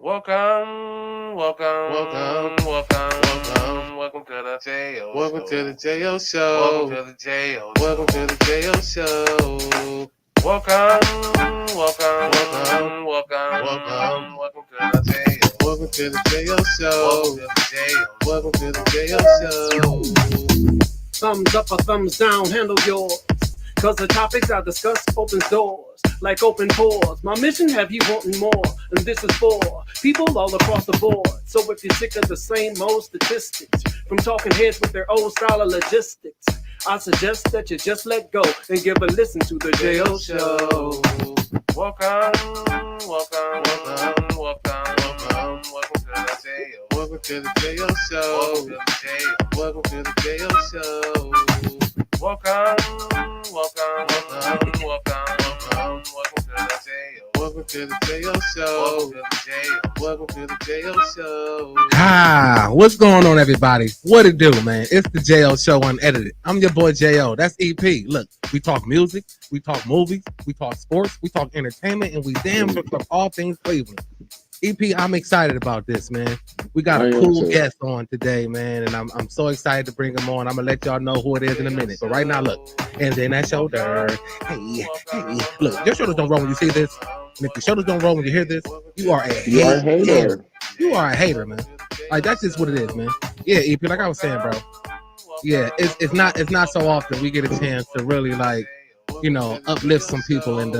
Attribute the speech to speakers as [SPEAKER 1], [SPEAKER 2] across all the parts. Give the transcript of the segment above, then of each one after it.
[SPEAKER 1] Welcome to the J.O.
[SPEAKER 2] Welcome
[SPEAKER 1] Show.
[SPEAKER 2] to the J.O.
[SPEAKER 1] Welcome
[SPEAKER 2] Show.
[SPEAKER 1] to the J.O.
[SPEAKER 2] Welcome to the J.O. Show. Welcome. Welcome.
[SPEAKER 1] Welcome to the J.O.
[SPEAKER 2] Welcome to the J.O.
[SPEAKER 1] Welcome
[SPEAKER 2] Show.
[SPEAKER 1] to the J.O.
[SPEAKER 2] Welcome to the J.O. Show.
[SPEAKER 3] Thumbs up or thumbs down, handle yours. Cause the topics I discuss opens doors, like open pores. My mission have you wanting more, and this is for people all across the board. So if you're sick of the same old statistics, from talking heads with their old style of logistics, I suggest that you just let go and give a listen to the J.O. Show.
[SPEAKER 1] Welcome to the J.O.
[SPEAKER 2] Welcome to the J.O. Show.
[SPEAKER 1] Welcome to the J.O.
[SPEAKER 2] Welcome to the J.O. Show.
[SPEAKER 1] Welcome to the J.O.
[SPEAKER 2] Welcome to the J.O. Show.
[SPEAKER 1] Welcome to the J.O.
[SPEAKER 2] Welcome to the J.O. Show.
[SPEAKER 4] What's going on, everybody? What it do, man? It's the J.O. Show Unedited. I'm your boy J.O. That's EP. Look, we talk music, we talk movies, we talk sports, we talk entertainment, and we damn sure talk all things Cleveland. EP, I'm excited about this, man. We got a cool guest on today, man, and I'm so excited to bring him on. I'm gonna let y'all know who it is in a minute. But right now, look, and then that shoulder. Hey, look, your shoulders don't roll when you see this. And if your shoulders don't roll when you hear this, you are a hater. You are a hater, man. Like, that's just what it is, man. Yeah, EP, like I was saying, bro. Yeah, it's not so often we get a chance to really, like, uplift some people. And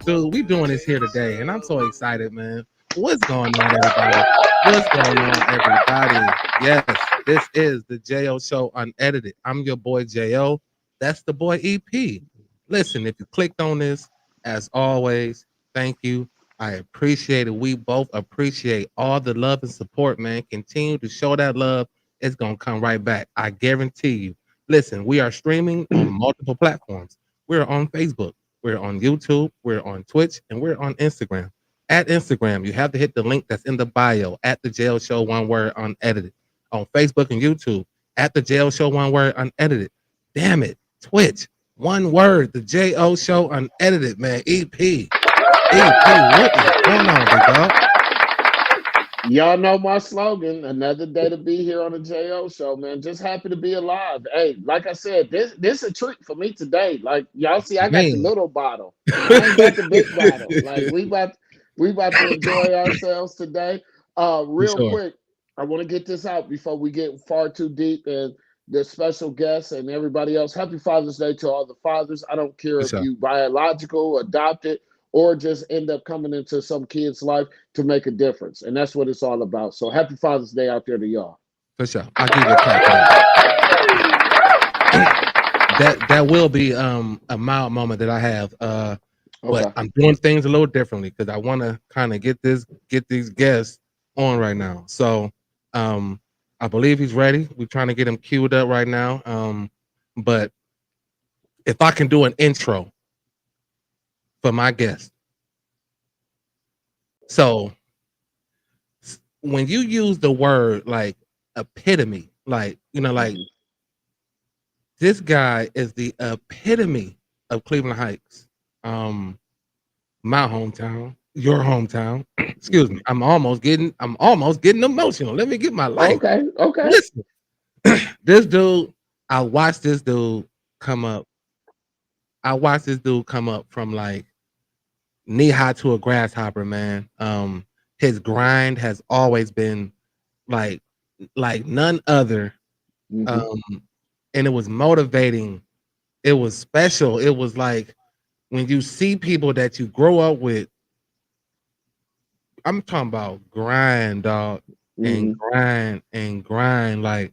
[SPEAKER 4] dude, we doing this here today, and I'm so excited, man. What's going on, everybody? What's going on, everybody? Yes, this is the J.O. Show Unedited. I'm your boy J.O. That's the boy EP. Listen, if you clicked on this, as always, thank you. I appreciate it. We both appreciate all the love and support, man. Continue to show that love. It's going to come right back. I guarantee you. Listen, we are streaming on multiple platforms. We're on Facebook. We're on YouTube. We're on Twitch. And we're on Instagram. At Instagram, you have to hit the link that's in the bio at the J.O. Show, one word, unedited. On Facebook and YouTube, at the J.O. Show, one word, unedited. Damn it. Twitch, one word, the J.O. Show, unedited, man. EP, what is going on, big dog?
[SPEAKER 5] Y'all know my slogan, another day to be here on the J.O. Show, man. Just happy to be alive. Hey, like I said, this a treat for me today. Like, y'all see, I got the little bottle. I ain't got the big bottle. Like, we about to enjoy ourselves today. Real quick, I want to get this out before we get far too deep, and the special guests and everybody else. Happy Father's Day to all the fathers. I don't care if you biological, adopted, or just end up coming into some kid's life to make a difference. And that's what it's all about. So happy Father's Day out there to y'all.
[SPEAKER 4] For sure. I'll give you a clap for that. That will be a mild moment that I have. But I'm doing things a little differently because I want to kind of get these guests on right now. So I believe he's ready. We're trying to get him queued up right now. But if I can do an intro for my guest. So when you use the word like epitome, like, like this guy is the epitome of Cleveland Heights. My hometown, your hometown. Excuse me. I'm almost getting emotional. Let me get my life.
[SPEAKER 5] Okay.
[SPEAKER 4] Listen, this dude, I watched this dude come up. I watched this dude come up from like knee high to a grasshopper, man. His grind has always been like none other. And it was motivating. It was special. It was like when you see people that you grow up with. I'm talking about grind, dog, and grind. Like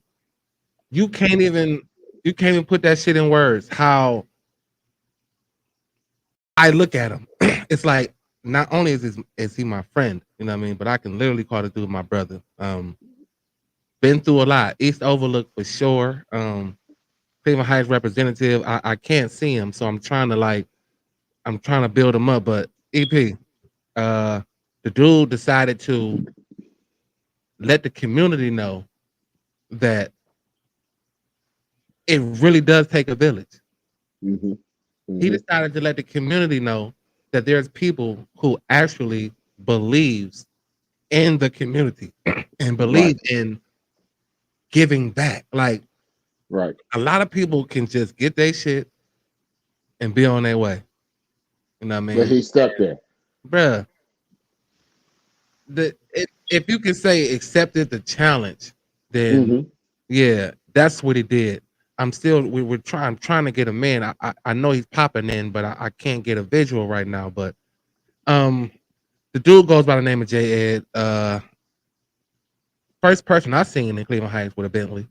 [SPEAKER 4] you can't even put that shit in words. How I look at him, it's like not only is he my friend, you know what I mean, but I can literally call this dude my brother. Been through a lot. East Overlook for sure. Cleveland Heights representative. I can't see him, so I'm trying to build him up. But EP, the dude decided to let the community know that it really does take a village. He decided to let the community know that there's people who actually believes in the community and believe in giving back. Like
[SPEAKER 5] Right.
[SPEAKER 4] a lot of people can just get their shit and be on their way. You know what I
[SPEAKER 5] But
[SPEAKER 4] mean?
[SPEAKER 5] he stuck there.
[SPEAKER 4] Bruh, if you can say accepted the challenge, then
[SPEAKER 5] Mm-hmm.
[SPEAKER 4] yeah, that's what he did. We're trying to get him in. I know he's popping in, but I can't get a visual right now. But the dude goes by the name of J. Ed. First person I seen in Cleveland Heights with a Bentley.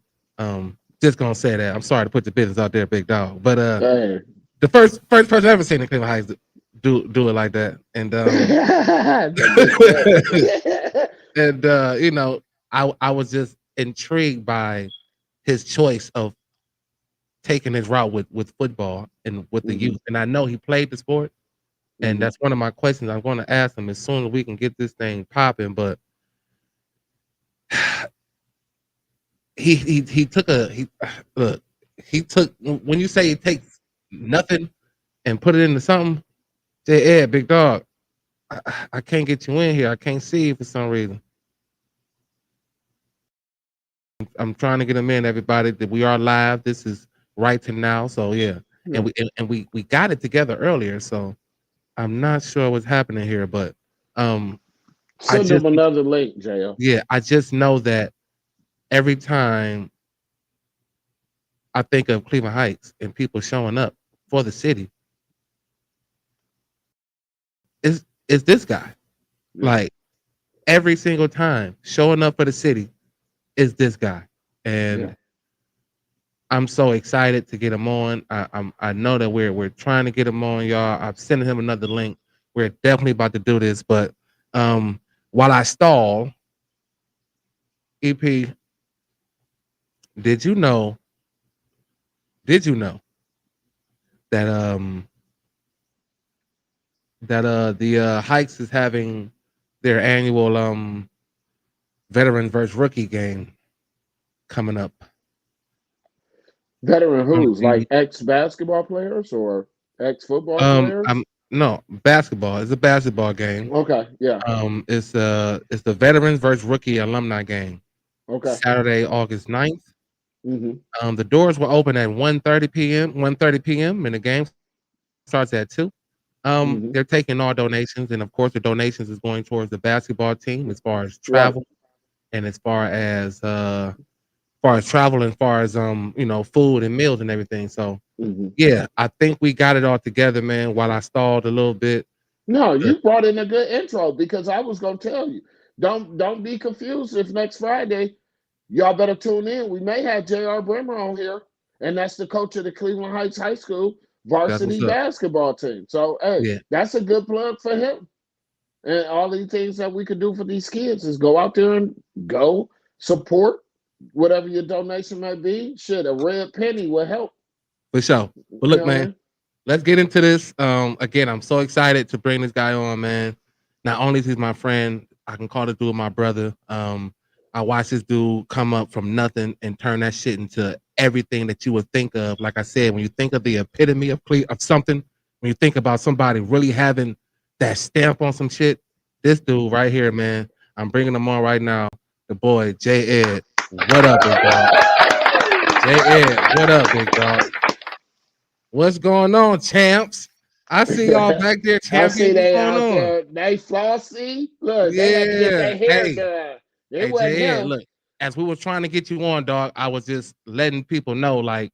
[SPEAKER 4] Just gonna say that. I'm sorry to put the business out there, big dog. But
[SPEAKER 5] Hey.
[SPEAKER 4] the first person I ever seen in Cleveland Heights do it like that. And and you know, I was just intrigued by his choice of taking his route with football and with the youth. And I know he played the sport, and that's one of my questions I'm going to ask him as soon as we can get this thing popping. But he took look, he took, when you say he takes nothing and put it into something, say, Ed, big dog, I can't get you in here. I can't see you for some reason. I'm trying to get him in, everybody. That we are live. This is right to now. So yeah. And we got it together earlier. So I'm not sure what's happening here, but
[SPEAKER 5] Send him another link, JL.
[SPEAKER 4] Yeah, I just know that every time I think of Cleveland Heights and people showing up for the city, is this guy.
[SPEAKER 5] Yeah.
[SPEAKER 4] Like every single time showing up for the city is this guy. And I'm so excited to get him on. I know that we're trying to get him on, y'all. I've sent him another link. We're definitely about to do this, but while I stall, EP, did you know that the Hikes is having their annual veteran versus rookie game coming up?
[SPEAKER 5] Veteran who's like ex-basketball players or ex-football players?
[SPEAKER 4] No, basketball. It's a basketball game.
[SPEAKER 5] Okay, yeah.
[SPEAKER 4] It's the veterans versus rookie alumni game.
[SPEAKER 5] Okay.
[SPEAKER 4] Saturday, August 9th.
[SPEAKER 5] Mm-hmm.
[SPEAKER 4] The doors will open at 1:30 p.m., and the game starts at 2. They're taking all donations, and of course the donations is going towards the basketball team as far as travel and as far as travel and far as you know, food and meals and everything. So yeah, I think we got it all together, man, while I stalled a little bit.
[SPEAKER 5] No, you brought in a good intro because I was gonna tell you. Don't be confused if next Friday y'all better tune in. We may have J.R. Bremer on here, and that's the coach of the Cleveland Heights High School varsity basketball team. So hey, that's a good plug for him. And all these things that we could do for these kids is go out there and go support whatever your donation may be. Shit, a red penny will help.
[SPEAKER 4] For sure. But look, man, let's get into this. Again, I'm so excited to bring this guy on, man. Not only is he my friend, I can call the dude my brother. I watched this dude come up from nothing and turn that shit into everything that you would think of. Like I said, when you think of the epitome of something, when you think about somebody really having that stamp on some shit, this dude right here, man, I'm bringing him on right now. The boy, J. Ed. What up, big dog? J. Ed, what up, big dog? What's going on, champs? I see y'all back there, champions.
[SPEAKER 5] I see they out there. They flossy. Look, they had to get their hair done. It wasn't him.
[SPEAKER 4] Look, as we were trying to get you on, dog, I was just letting people know, like,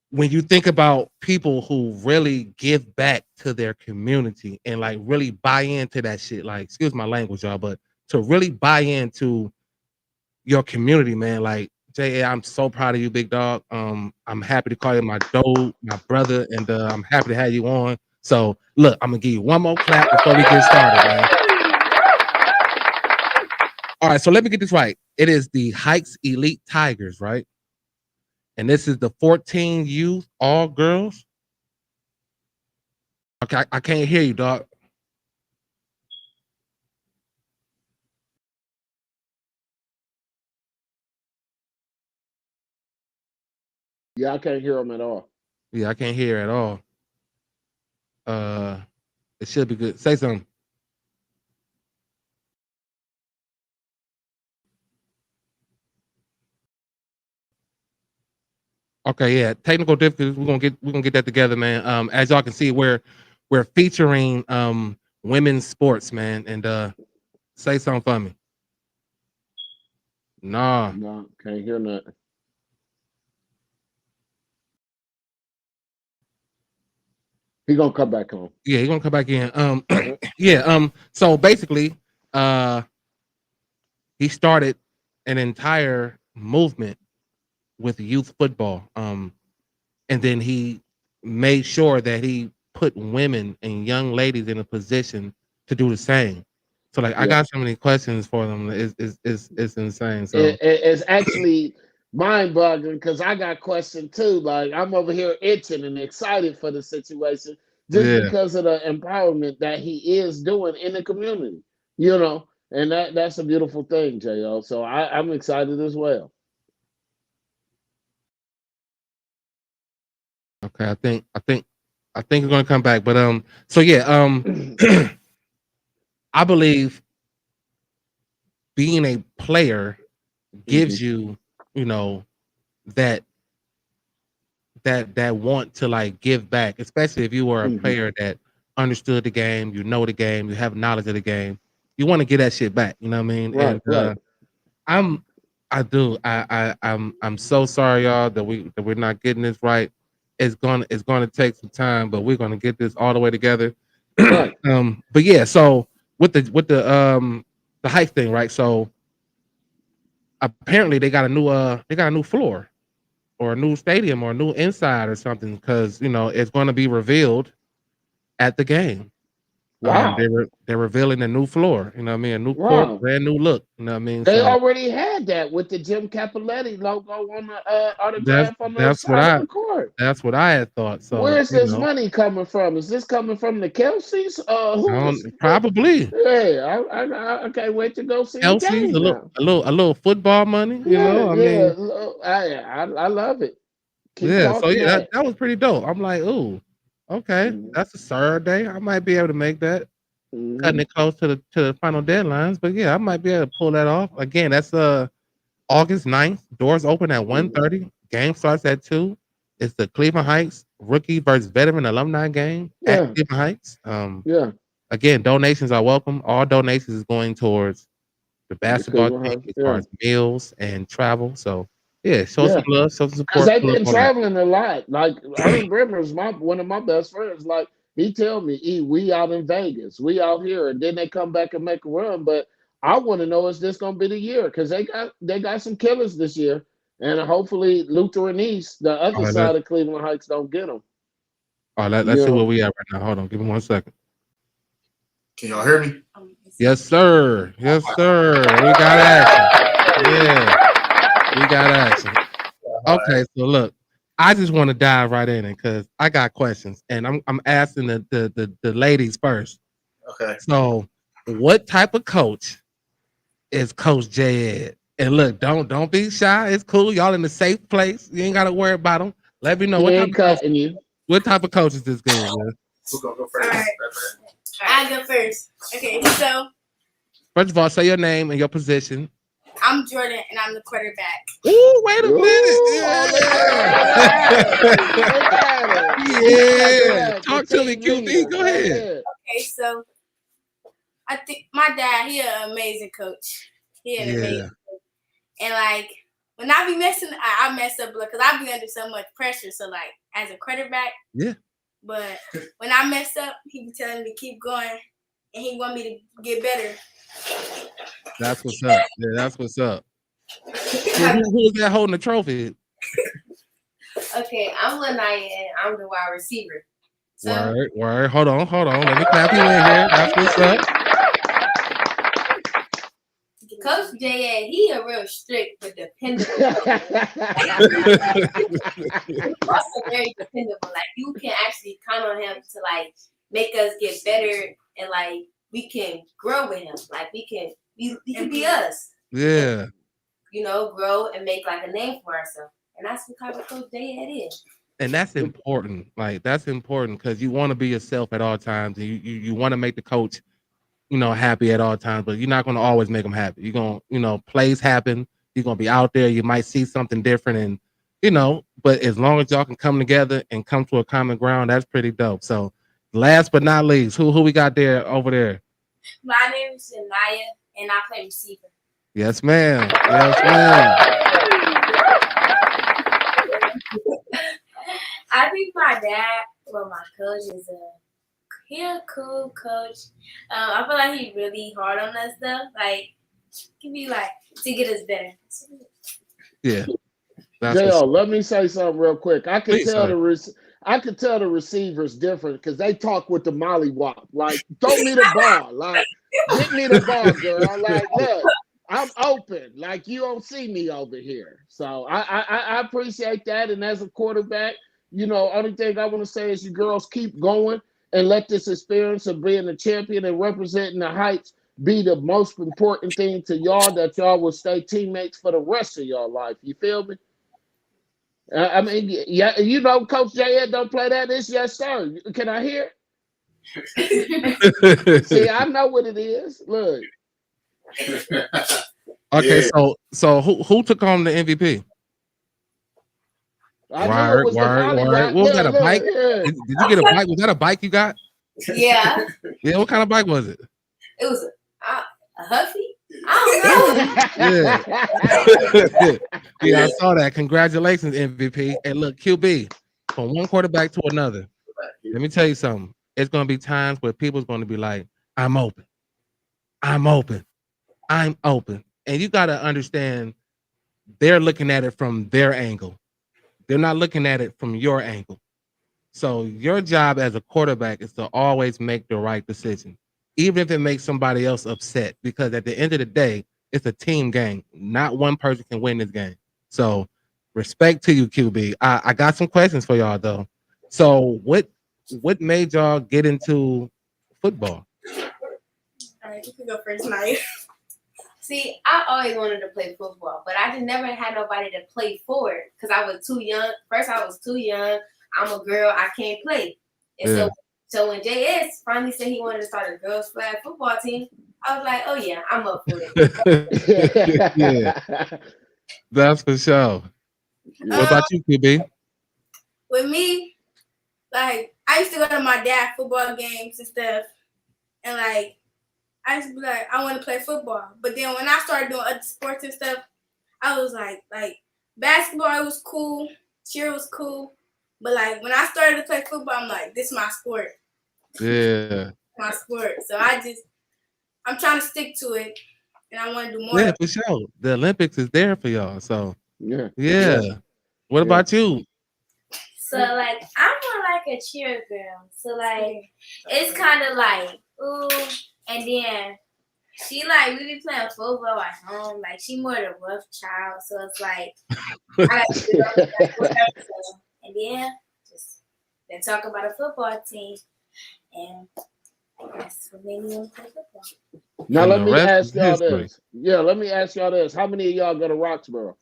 [SPEAKER 4] when you think about people who really give back to their community and like really buy into that shit, like, excuse my language, y'all, but to really buy into your community, man, like, J.A., I'm so proud of you, big dog. I'm happy to call you my dude, my brother, and I'm happy to have you on. So, look, I'm gonna give you one more clap before we get started, man. All right, so let me get this right. It is the Heights Elite Tigers, right? And this is the 14 youth, all girls. Okay, I can't hear you, dog.
[SPEAKER 5] Yeah, I can't hear him at all.
[SPEAKER 4] Yeah, I can't hear at all. It should be good. Say something. Okay, yeah. Technical difficulties. We're gonna get that together, man. As y'all can see, we're featuring women's sports, man. And say something for me. Nah.
[SPEAKER 5] No, can't hear nothing. He gonna come back on.
[SPEAKER 4] Yeah, he's gonna come back in. Yeah. So basically, uh, he started an entire movement with youth football. And then he made sure that he put women and young ladies in a position to do the same. So like I
[SPEAKER 5] Yeah.
[SPEAKER 4] got so many questions for them. It's insane. So
[SPEAKER 5] It's actually mind-boggling because I got questions too. Like I'm over here itching and excited for the situation just
[SPEAKER 4] yeah.
[SPEAKER 5] because of the empowerment that he is doing in the community. You know, and that's a beautiful thing, Jo. So I'm excited as well.
[SPEAKER 4] Okay, I think he's gonna come back. But so yeah, I believe being a player gives
[SPEAKER 5] Mhm.
[SPEAKER 4] you, you know, that that want to like give back, especially if you were a
[SPEAKER 5] Mhm.
[SPEAKER 4] player that understood the game, you know the game, you have knowledge of the game. You want to get that shit back, you know what I mean?
[SPEAKER 5] Right,
[SPEAKER 4] And
[SPEAKER 5] right.
[SPEAKER 4] I'm I do. I'm so sorry, y'all, that we're not getting this right. It's gonna take some time, but we're gonna get this all the way together.
[SPEAKER 5] Right.
[SPEAKER 4] But yeah, so with the hike thing, right? So apparently they got a new floor or a new stadium or a new inside or something because it's gonna be revealed at the game.
[SPEAKER 5] Wow.
[SPEAKER 4] They're revealing a new floor, you know what I mean? A new court,
[SPEAKER 5] Wow.
[SPEAKER 4] brand new look, you know what I mean?
[SPEAKER 5] They
[SPEAKER 4] So
[SPEAKER 5] already had that with the Jim Capoletti logo on the
[SPEAKER 4] that's
[SPEAKER 5] autograph on the
[SPEAKER 4] that's what
[SPEAKER 5] side of
[SPEAKER 4] I
[SPEAKER 5] the court.
[SPEAKER 4] that's what I had thought. So,
[SPEAKER 5] Where's this money coming from? Is this coming from the Kelseys?
[SPEAKER 4] I
[SPEAKER 5] Who is?
[SPEAKER 4] don't probably
[SPEAKER 5] Hey, I can't wait to go see a
[SPEAKER 4] Kelsey's a
[SPEAKER 5] game
[SPEAKER 4] little
[SPEAKER 5] now.
[SPEAKER 4] a little a little football money,
[SPEAKER 5] Yeah,
[SPEAKER 4] I
[SPEAKER 5] yeah.
[SPEAKER 4] mean,
[SPEAKER 5] I love it. Keep
[SPEAKER 4] yeah, so
[SPEAKER 5] talking
[SPEAKER 4] yeah, that,
[SPEAKER 5] that.
[SPEAKER 4] that was pretty dope. I'm like, ooh, okay,
[SPEAKER 5] Hmm.
[SPEAKER 4] that's a Saturday. I might be able to make that. Cutting
[SPEAKER 5] Hmm.
[SPEAKER 4] it close to the final deadlines, but yeah, I might be able to pull that off. Again, that's August 9th. Doors open at
[SPEAKER 5] Hmm.
[SPEAKER 4] 1:30. Game starts at 2. It's the Cleveland Heights rookie versus veteran alumni game at
[SPEAKER 5] Yeah,
[SPEAKER 4] Cleveland Heights.
[SPEAKER 5] yeah.
[SPEAKER 4] Again, donations are welcome. All donations is going towards the
[SPEAKER 5] The
[SPEAKER 4] basketball
[SPEAKER 5] Cleveland
[SPEAKER 4] team
[SPEAKER 5] Heights.
[SPEAKER 4] as far
[SPEAKER 5] Yeah,
[SPEAKER 4] as meals and travel. So yeah, show some
[SPEAKER 5] yeah.
[SPEAKER 4] love, show some
[SPEAKER 5] Because
[SPEAKER 4] support,
[SPEAKER 5] they've
[SPEAKER 4] pull up
[SPEAKER 5] been
[SPEAKER 4] on that.
[SPEAKER 5] traveling a lot. Like I remember, it's one of my best friends. Like he tell me, "E, we out in Vegas, we out here," and then they come back and make a run. But I want to know, is this going to be the year? Because they got some killers this year, and hopefully Lutheran East, the
[SPEAKER 4] All
[SPEAKER 5] other
[SPEAKER 4] right,
[SPEAKER 5] side of Cleveland Heights, don't get them.
[SPEAKER 4] let's
[SPEAKER 5] You
[SPEAKER 4] see where
[SPEAKER 5] know.
[SPEAKER 4] we at right now. Hold on, give me 1 second.
[SPEAKER 2] Can y'all hear me?
[SPEAKER 4] Yes, sir. Yes, sir. We got action. Yeah, we got action.
[SPEAKER 2] All
[SPEAKER 4] Okay, so look, I just want to dive right in it because I got questions, and I'm asking the ladies first.
[SPEAKER 2] right. Okay.
[SPEAKER 4] So, what type of coach is Coach J Ed? And look, don't be shy. It's cool. Y'all in a safe place. You ain't gotta worry about them. Let me know
[SPEAKER 5] He
[SPEAKER 4] what type
[SPEAKER 5] ain't
[SPEAKER 4] of coach.
[SPEAKER 5] cutting you.
[SPEAKER 4] What type of coach is this dude, man?
[SPEAKER 2] Who's gonna go first?
[SPEAKER 6] All right. I go first. Okay, so
[SPEAKER 4] First of all, say your name and your position.
[SPEAKER 6] I'm Jordan and I'm the quarterback.
[SPEAKER 4] Ooh, wait a
[SPEAKER 5] Ooh,
[SPEAKER 4] minute.
[SPEAKER 5] oh, look at him.
[SPEAKER 4] Yeah.
[SPEAKER 5] The
[SPEAKER 4] Talk to me,
[SPEAKER 5] team leader.
[SPEAKER 4] QB. Go
[SPEAKER 5] Go
[SPEAKER 4] ahead.
[SPEAKER 5] ahead.
[SPEAKER 6] Okay, so I think my dad, he an amazing coach. He an amazing
[SPEAKER 4] Yeah.
[SPEAKER 6] coach. And like when I be messing, I mess up because I be under so much pressure. So like as a quarterback,
[SPEAKER 4] Yeah.
[SPEAKER 6] but when I mess up, he be telling me to keep going and he want me to get better.
[SPEAKER 4] That's what's up. Yeah, that's what's up. Who is that holding the trophy?
[SPEAKER 7] Okay, I'm Lanaya and I'm the wide receiver. So
[SPEAKER 4] Word. Hold on. Let me clap you in here. That's what's up.
[SPEAKER 7] Coach J, he a real strict but dependable. Also very dependable. Like you can actually count on him to like make us get better and like we can grow with him. Like we can be us.
[SPEAKER 4] Yeah.
[SPEAKER 7] And, grow and make like a name for ourselves. And that's what type of Coach J is.
[SPEAKER 4] And that's important. Like that's important because you want to be yourself at all times. And you want to make the coach, happy at all times, but you're not going to always make them happy. You're going to, plays happen. You're going to be out there. You might see something different and you know, but as long as y'all can come together and come to a common ground, that's pretty dope. So last but not least, who we got there over there?
[SPEAKER 7] My name is Shania, and I play receiver.
[SPEAKER 4] Yes, ma'am. Yes, ma'am.
[SPEAKER 7] I think my dad, well, my coach is he a cool coach. I feel like he really hard on us though. Like, he be like to get us better.
[SPEAKER 4] Yeah. That's
[SPEAKER 5] JL, let me say something real quick. I can
[SPEAKER 4] Please,
[SPEAKER 5] tell
[SPEAKER 4] sir.
[SPEAKER 5] I could tell the receivers different because they talk with the mollywop. Like, throw me the ball. Like, get me the ball, girl. Like, look, I'm open. Like, you don't see me over here. So I appreciate that. And as a quarterback, you know, only thing I want to say is you girls keep going and let this experience of being a champion and representing the Heights be the most important thing to y'all, that y'all will stay teammates for the rest of your life. You feel me? I mean, yeah, you know, Coach J. Don't play that. It's yes, sir. Can I hear it? See, I know what it is. Look.
[SPEAKER 4] Okay, so who took home the MVP?
[SPEAKER 5] I knew it was the mollywop.
[SPEAKER 4] What was that, a bike?
[SPEAKER 5] Yeah.
[SPEAKER 4] Did you get a bike? Was that a bike you got?
[SPEAKER 7] Yeah.
[SPEAKER 4] Yeah, what kind of bike was it?
[SPEAKER 7] It was a Huffy. I
[SPEAKER 4] don't know. Yeah, I saw that. Congratulations, MVP. And look, QB, from one quarterback to another. Let me tell you something. It's going to be times where people's going to be like, I'm open. I'm open. I'm open. And you got to understand, they're looking at it from their angle. They're not looking at it from your angle. So your job as a quarterback is to always make the right decision, even if it makes somebody else upset, because at the end of the day, it's a team game. Not one person can win this game. So respect to you, QB. I got some questions for y'all though. So what made y'all get into football?
[SPEAKER 6] All right, you can go first, Maya.
[SPEAKER 7] See, I always wanted to play football, but I just never had nobody to play for it because I was too young. First, I was too young. I'm a girl. I can't play. And so when JS finally said he wanted to start a girls' flag football team, I was like, oh, yeah, I'm up for it.
[SPEAKER 4] Yeah, that's for sure. What about you, QB?
[SPEAKER 6] With me, like, I used to go to my dad's football games and stuff, and, like, I used to be like, I want to play football. But then when I started doing other sports and stuff, I was like basketball, it was cool. Cheer was cool. But, like, when I started to play football, I'm like, this is my sport.
[SPEAKER 4] Yeah.
[SPEAKER 6] My sport. So I'm trying to stick to it, and I want to do more.
[SPEAKER 4] Yeah, for sure. The Olympics is there for y'all. So, yeah. What about you?
[SPEAKER 7] So, like, I'm more like a cheer girl. So, like, it's kind of like, ooh. And then she we be playing football at home. Like, she more the rough child. So it's like, I got to do that with her. So, and then just been talking about a football team. And I guess what made me want to play football.
[SPEAKER 5] Now, let me ask y'all this. Yeah, let me ask y'all this. How many of y'all go to Roxborough?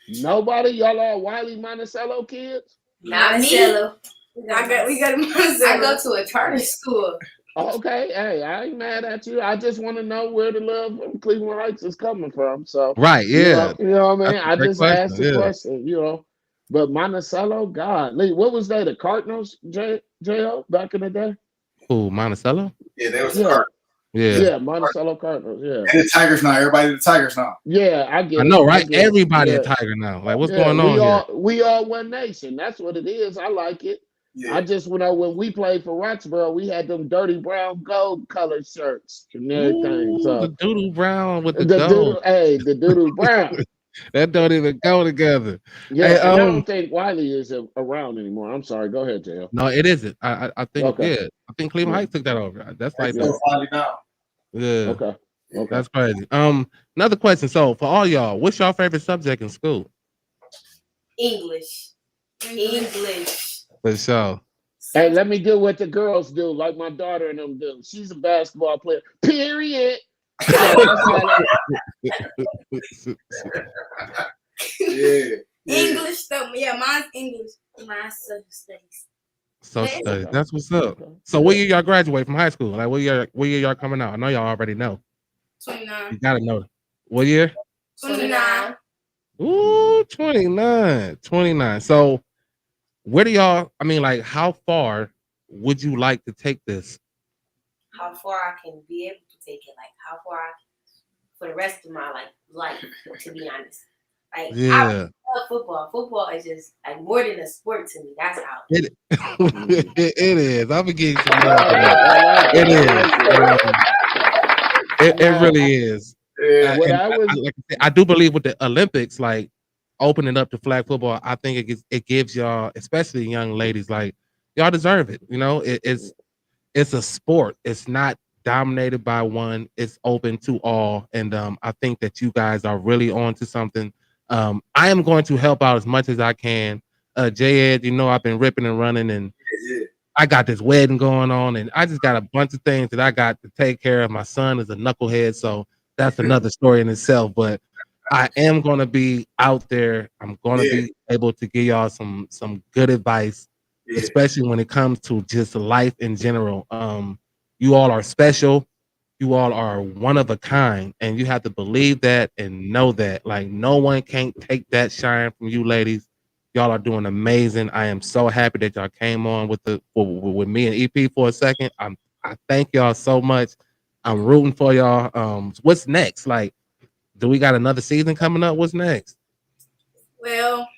[SPEAKER 5] Nobody? Y'all are Wiley Monticello kids?
[SPEAKER 7] Not me.
[SPEAKER 6] We got to Monticello.
[SPEAKER 7] I go to a charter school.
[SPEAKER 5] Okay, hey, I ain't mad at you. I just want to know where the love from Cleveland Heights is coming from. So,
[SPEAKER 4] right, yeah,
[SPEAKER 5] you know what I mean. I just asked the question, you know. But Monticello, God, Lee, what was they? The Cardinals, J.O. back in the day?
[SPEAKER 4] Who, Monticello?
[SPEAKER 2] Yeah, they was the Cardinals.
[SPEAKER 5] Yeah, Monticello Cardinals. Yeah,
[SPEAKER 2] and the Tigers now. Everybody the Tigers now.
[SPEAKER 5] Yeah, I get it.
[SPEAKER 4] I know, right? Everybody a Tiger now. Like, what's going on here?
[SPEAKER 5] We all one nation. That's what it is. I like it. Yeah. I just when we played for Roxborough, we had them dirty brown gold colored shirts and everything. So
[SPEAKER 4] the doodle brown with the gold.
[SPEAKER 5] The doodle brown.
[SPEAKER 4] That don't even go together.
[SPEAKER 5] Yeah, hey, I don't think Wiley is around anymore. I'm sorry. Go ahead, JL.
[SPEAKER 4] No, it isn't. I think I think Cleveland Heights took that over. That's like
[SPEAKER 2] now.
[SPEAKER 4] Yeah.
[SPEAKER 5] Okay.
[SPEAKER 4] That's crazy. Another question. So for all y'all, what's your favorite subject in school?
[SPEAKER 7] English.
[SPEAKER 4] For sure.
[SPEAKER 5] Hey, let me do what the girls do, like my daughter and them do. She's a basketball player. Period.
[SPEAKER 6] English stuff. Yeah, mine's English. Mine's social studies.
[SPEAKER 4] Social studies. That's what's up. So what year y'all graduate from high school? Like what year y'all coming out? I know y'all already know.
[SPEAKER 6] 29.
[SPEAKER 4] You gotta know. What year?
[SPEAKER 6] 29.
[SPEAKER 4] Ooh, 29. 29. So where do y'all, I mean, like, how far would you like to take this?
[SPEAKER 8] How far I can be able to take it, like how far for the rest of my life, to be honest. Like I love football. Football is just like more than a sport to me. That's how
[SPEAKER 4] it is. I'm gonna give you some love for that. It is. It really is. I do believe with the Olympics, like opening up to flag football, I think it gives y'all, especially young ladies, like y'all deserve it. You know, it's a sport. It's not dominated by one. It's open to all, and I think that you guys are really on to something. I am going to help out as much as I can. J Ed, you know, I've been ripping and running, and I got this wedding going on, and I just got a bunch of things that I got to take care of. My son is a knucklehead, so that's another story in itself. But I am going to be out there. I'm going to be able to give y'all some good advice, especially when it comes to just life in general. You all are special. You all are one of a kind, and you have to believe that and know that. Like, no one can't take that shine from you, ladies. Y'all are doing amazing. I am so happy that y'all came on with me and EP for a second. I thank y'all so much. I'm rooting for y'all. What's next? Like, do we got another season coming up? What's next?
[SPEAKER 6] Well,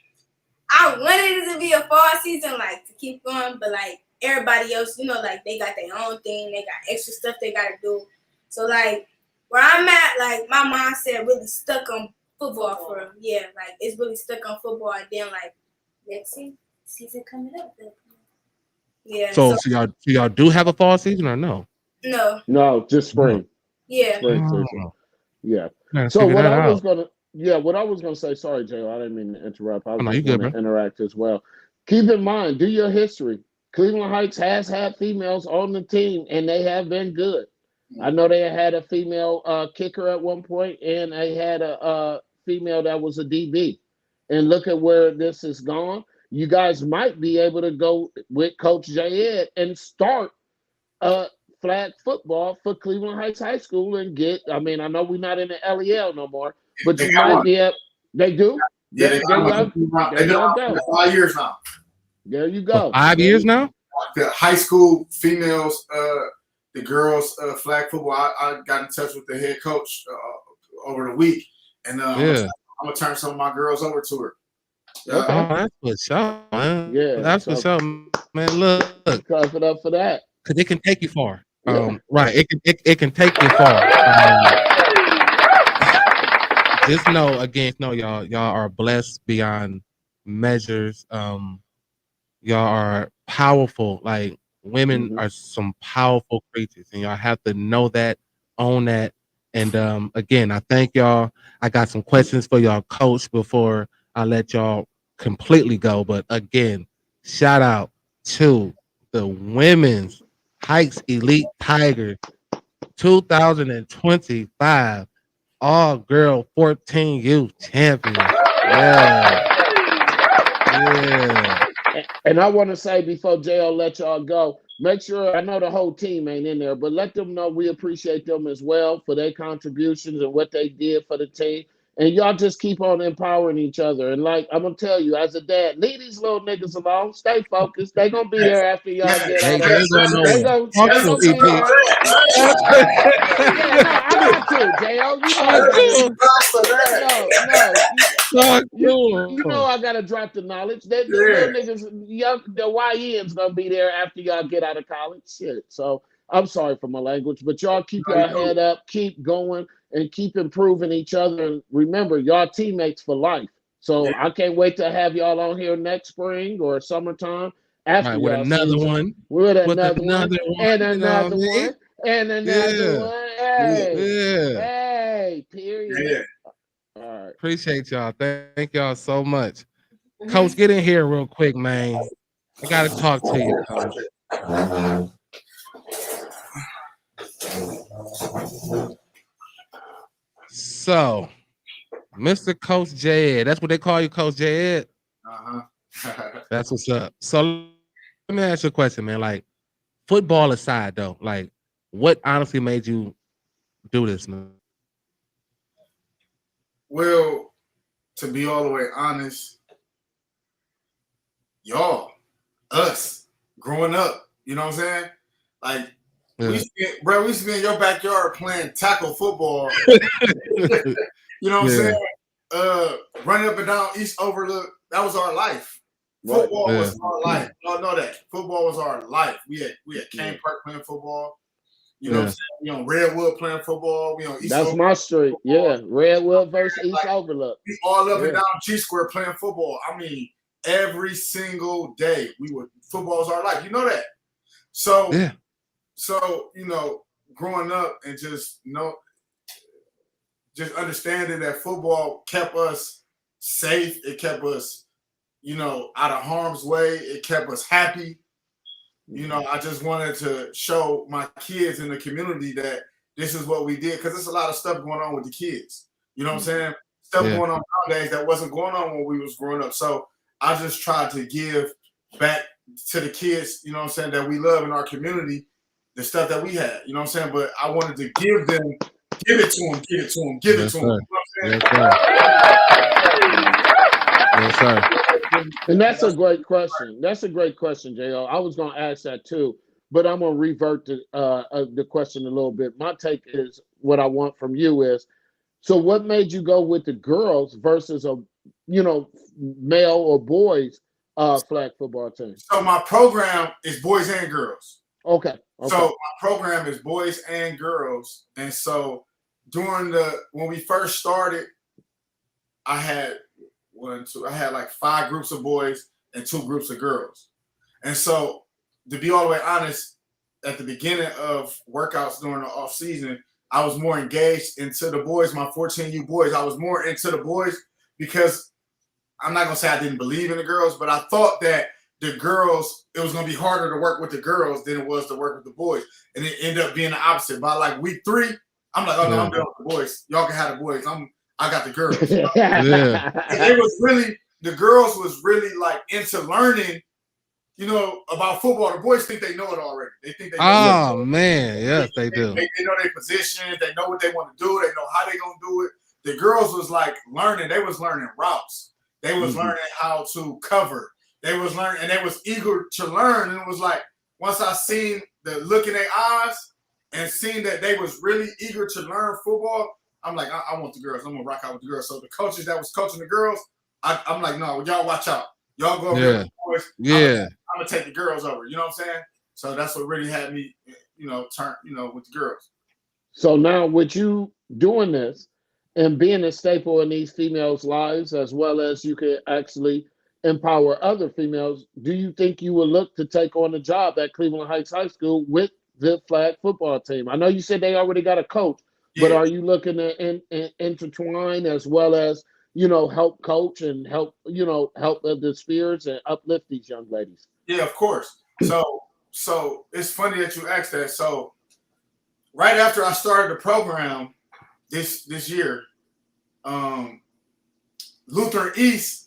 [SPEAKER 6] I wanted it to be a fall season, like to keep going, but like everybody else, you know, like they got their own thing, they got extra stuff they gotta do. So like where I'm at, like my mindset really stuck on football for them. Yeah, like it's really stuck on football, and then like next season coming up. Yeah.
[SPEAKER 4] So y'all do have a fall season or no?
[SPEAKER 5] No, just spring.
[SPEAKER 6] Yeah.
[SPEAKER 5] Spring season. Yeah.
[SPEAKER 4] Man,
[SPEAKER 5] So what I was
[SPEAKER 4] out.
[SPEAKER 5] gonna say, sorry, Jay, I didn't mean to interrupt. I was
[SPEAKER 4] no,
[SPEAKER 5] just
[SPEAKER 4] you
[SPEAKER 5] going
[SPEAKER 4] good,
[SPEAKER 5] to interact as well. Keep in mind, do your history. Cleveland Heights has had females on the team, and they have been good. I know they had a female kicker at one point, and they had a female that was a DB. And look at where this has gone. You guys might be able to go with Coach J Ed and start flag football for Cleveland Heights High School and get. I mean, I know we're not in the LEL no more, but you might be able. They do.
[SPEAKER 2] Yeah,
[SPEAKER 5] there y'all
[SPEAKER 2] go. 5 years now.
[SPEAKER 5] There you go.
[SPEAKER 4] 5 years now.
[SPEAKER 2] The high school females, the girls flag football. I got in touch with the head coach over the week, and I'm gonna turn some of my girls over to her.
[SPEAKER 4] Oh, that's what's up, man.
[SPEAKER 5] Yeah,
[SPEAKER 4] that's what's up, man. Look,
[SPEAKER 5] clap it up for that.
[SPEAKER 4] Cause it can take you far. Right. It can take you far. Just know, again, y'all are blessed beyond measures. Y'all are powerful. Like, women are some powerful creatures, and y'all have to know that, own that. And again, I thank y'all. I got some questions for y'all coach before I let y'all completely go. But again, shout out to the women's Heights Elite Tigers 2025 all girl 14 youth champion. Yeah.
[SPEAKER 5] And I want to say before JL let y'all go, make sure, I know the whole team ain't in there, but let them know we appreciate them as well for their contributions and what they did for the team. And y'all just keep on empowering each other. And like I'm gonna tell you, as a dad, leave these little niggas alone. Stay focused. They gonna be there after y'all get out of it. They gonna be there. Yeah, no, I got to, J.O. You know I gotta drop the knowledge. The little niggas, the YN's gonna be there after y'all get out of college. Shit. So I'm sorry for my language, but y'all keep your head up, keep going, and keep improving each other. And remember, y'all teammates for life. So I can't wait to have y'all on here next spring or summertime after
[SPEAKER 4] with another one.
[SPEAKER 5] With another one. And another one. And another one. Hey, period. All right.
[SPEAKER 4] Appreciate y'all. Thank y'all so much. Coach, get in here real quick, man. I gotta talk to you, Coach. So, Mr. Coach J Ed, that's what they call you, Coach J Ed? That's what's up. So let me ask you a question, man. Like, football aside, though, like, what honestly made you do this, man?
[SPEAKER 2] Well, to be all the way honest, y'all, us, growing up, you know what I'm saying? Like, we used to be in your backyard playing tackle football. You know what I'm saying? Running up and down East Overlook, that was our life. Football was our life. Y'all know that. Football was our life. We had Kane Park playing football. You know what I'm saying? We on Redwood playing football. We on East
[SPEAKER 5] That's
[SPEAKER 2] Overlook
[SPEAKER 5] my street. Yeah. Redwood versus East Overlook.
[SPEAKER 2] We all up and down G Square playing football. I mean, every single day. Football was our life. You know that. So you know, growing up and just understanding that football kept us safe. It kept us, you know, out of harm's way. It kept us happy. You know, I just wanted to show my kids in the community that this is what we did, because there's a lot of stuff going on with the kids. You know what I'm saying? Stuff going on nowadays that wasn't going on when we was growing up. So I just tried to give back to the kids, you know what I'm saying, that we love in our community, the stuff that we had. You know what I'm saying? But I wanted to give it to them. You know what I'm saying?
[SPEAKER 4] Yes, sir.
[SPEAKER 5] And that's a great question. That's a great question, J.O. I was going to ask that too, but I'm going to revert to the question a little bit. My take is, what I want from you is, so what made you go with the girls versus a, you know, male or boys flag football team?
[SPEAKER 2] So my program is boys and girls.
[SPEAKER 5] Okay.
[SPEAKER 2] So my program is boys and girls. And so when we first started, I had like 5 groups of boys and 2 groups of girls. And so, to be all the way honest, at the beginning of workouts during the off season, I was more engaged into the boys, my 14U boys. I was more into the boys because I'm not going to say I didn't believe in the girls, but I thought that the girls, it was going to be harder to work with the girls than it was to work with the boys. And it ended up being the opposite. By like week 3, I'm like, oh no, I'm done with the boys. Y'all can have the boys. I got the girls. It was really, the girls was really like into learning, you know, about football. The boys think they know it already. They think they know
[SPEAKER 4] man, yes, they do.
[SPEAKER 2] They know their position. They know what they want to do. They know how they gonna do it. The girls was like learning. They was learning routes. They was learning how to cover. They was learning, and they was eager to learn. And it was like, once I seen the look in their eyes and seen that they was really eager to learn football, I'm like, I want the girls. I'm gonna rock out with the girls. So the coaches that was coaching the girls, I'm like, no, y'all watch out. Y'all go over with the boys. I'm gonna take the girls over. You know what I'm saying? So that's what really had me, you know, turn, you know, with the girls.
[SPEAKER 5] So now with you doing this and being a staple in these females' lives, as well as you can actually empower other females, do you think you will look to take on a job at Cleveland Heights High School with the flag football team? I know you said they already got a coach, but are you looking to intertwine as well as, you know, help coach and help, you know, help the spirits and uplift these young ladies?
[SPEAKER 2] Yeah, of course. So it's funny that you asked that. So right after I started the program this year, Lutheran East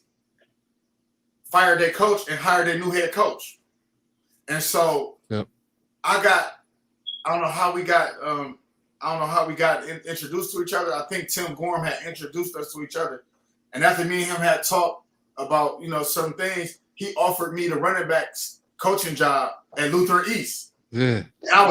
[SPEAKER 2] fired their coach and hired their new head coach. And so I don't know how we got introduced to each other. I think Tim Gorham had introduced us to each other. And after me and him had talked about, you know, certain things, he offered me the running backs coaching job at Lutheran East.
[SPEAKER 4] Yeah.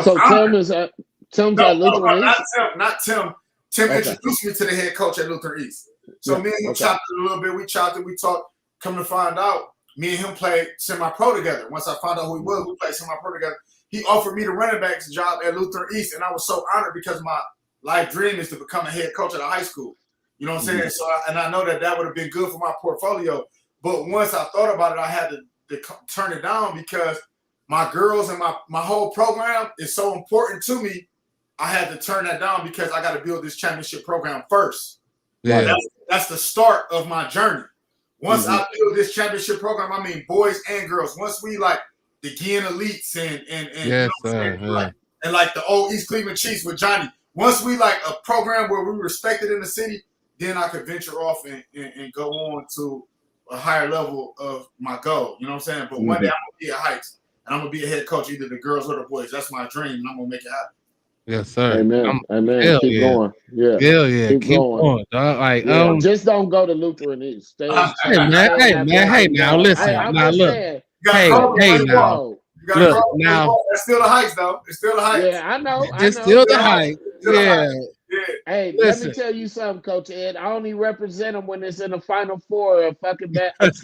[SPEAKER 5] So Tim's at Lutheran East?
[SPEAKER 2] Not Tim. Tim introduced me to the head coach at Lutheran East. So me and him chopped it a little bit. We chopped it. We talked. Come to find out, me and him played semi-pro together. Once I found out who he was, we played semi-pro together. He offered me the running backs job at Lutheran East, and I was so honored because my life dream is to become a head coach at a high school. You know what I'm saying? So, I know that would have been good for my portfolio. But once I thought about it, I had to turn it down because my girls and my whole program is so important to me. I had to turn that down because I got to build this championship program first. Yeah. That's the start of my journey. Once I build this championship program, I mean boys and girls. Once we like the Guiana Elites and
[SPEAKER 4] yes,
[SPEAKER 2] you know like the old East Cleveland Chiefs with Johnny. Once we like a program where we respected in the city, then I could venture off and go on to a higher level of my goal. You know what I'm saying? But one day I'm gonna be at Heights and I'm gonna be a head coach, either the girls or the boys. That's my dream, and I'm gonna make it happen.
[SPEAKER 4] Yes, sir.
[SPEAKER 5] Amen. Amen.
[SPEAKER 4] Hell
[SPEAKER 5] Keep
[SPEAKER 4] yeah.
[SPEAKER 5] going. Yeah.
[SPEAKER 4] Hell yeah.
[SPEAKER 5] Keep
[SPEAKER 4] Keep
[SPEAKER 5] going.
[SPEAKER 4] going, dog. Like,
[SPEAKER 5] Yeah. Just don't go to Lutheran East. Stay
[SPEAKER 4] hey man,
[SPEAKER 5] stay in
[SPEAKER 4] hey
[SPEAKER 5] that
[SPEAKER 4] man, hey
[SPEAKER 5] blessing
[SPEAKER 4] now,
[SPEAKER 5] yard.
[SPEAKER 4] listen.
[SPEAKER 5] I'm
[SPEAKER 4] Now
[SPEAKER 5] just
[SPEAKER 4] look.
[SPEAKER 5] saying.
[SPEAKER 2] You gotta
[SPEAKER 4] Hey,
[SPEAKER 2] cross the
[SPEAKER 4] hey
[SPEAKER 2] first
[SPEAKER 4] now.
[SPEAKER 2] wall. You gotta
[SPEAKER 4] Look,
[SPEAKER 2] cross the first
[SPEAKER 4] now
[SPEAKER 2] wall. That's still the heights, though. It's still the heights.
[SPEAKER 5] Yeah, I know.
[SPEAKER 4] it's still the
[SPEAKER 2] Still
[SPEAKER 4] hype.
[SPEAKER 2] still the
[SPEAKER 4] Yeah.
[SPEAKER 2] heights. Yeah.
[SPEAKER 5] Hey, let me
[SPEAKER 4] Listen.
[SPEAKER 5] tell you something, Coach Ed. I only represent them when it's in the Final Four of fucking of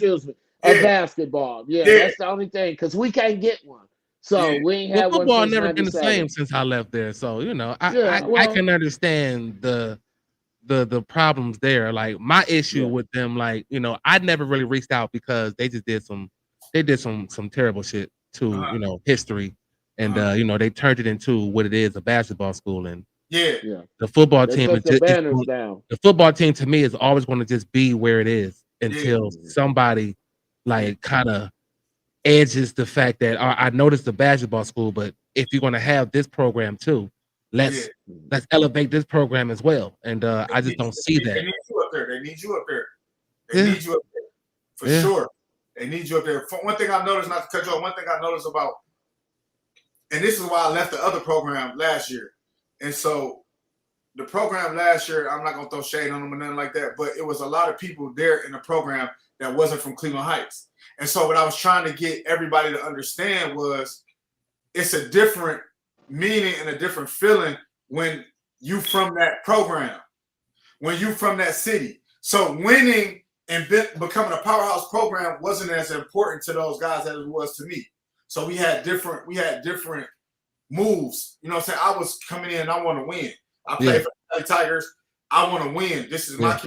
[SPEAKER 2] Yeah.
[SPEAKER 5] basketball. Yeah,
[SPEAKER 2] Yeah.
[SPEAKER 5] that's the only thing because we can't get one. So
[SPEAKER 2] Yeah.
[SPEAKER 5] we ain't
[SPEAKER 4] Well,
[SPEAKER 5] had one
[SPEAKER 4] football
[SPEAKER 5] since
[SPEAKER 4] never been the same
[SPEAKER 5] '97.
[SPEAKER 4] since I left there. So, you know,
[SPEAKER 5] Yeah,
[SPEAKER 4] I
[SPEAKER 5] well,
[SPEAKER 4] can understand the problems there. Like my issue
[SPEAKER 5] yeah,
[SPEAKER 4] with them, like, you know, I never really reached out because they just did some terrible shit to, you know, history. And you know, they turned it into what it is, a basketball school. And
[SPEAKER 2] Yeah.
[SPEAKER 5] yeah.
[SPEAKER 4] the football
[SPEAKER 5] They
[SPEAKER 4] team is
[SPEAKER 5] took the
[SPEAKER 4] just
[SPEAKER 5] banners down.
[SPEAKER 4] the football team to me is always going to just be where it is
[SPEAKER 2] Yeah.
[SPEAKER 4] until somebody like kind of edges the fact that I noticed the basketball school, but if you're going to have this program too, let's elevate this program as well. And I just don't see
[SPEAKER 2] They
[SPEAKER 4] that.
[SPEAKER 2] need you up there. They need you up there. They
[SPEAKER 4] Yeah.
[SPEAKER 2] need you up there. For
[SPEAKER 4] Yeah.
[SPEAKER 2] sure. They need you up there. One thing I noticed, not to cut you off, one thing I noticed about, and this is why I left the other program last year. And so the program last year, I'm not going to throw shade on them or nothing like that, but it was a lot of people there in the program that wasn't from Cleveland Heights. And so what I was trying to get everybody to understand was it's a different meaning and a different feeling when you from that program, when you from that city. So winning and becoming a powerhouse program wasn't as important to those guys as it was to me. So we had different moves. You know what I'm saying? I was coming in, I want to win. I play for the Tigers. I want to win. This is my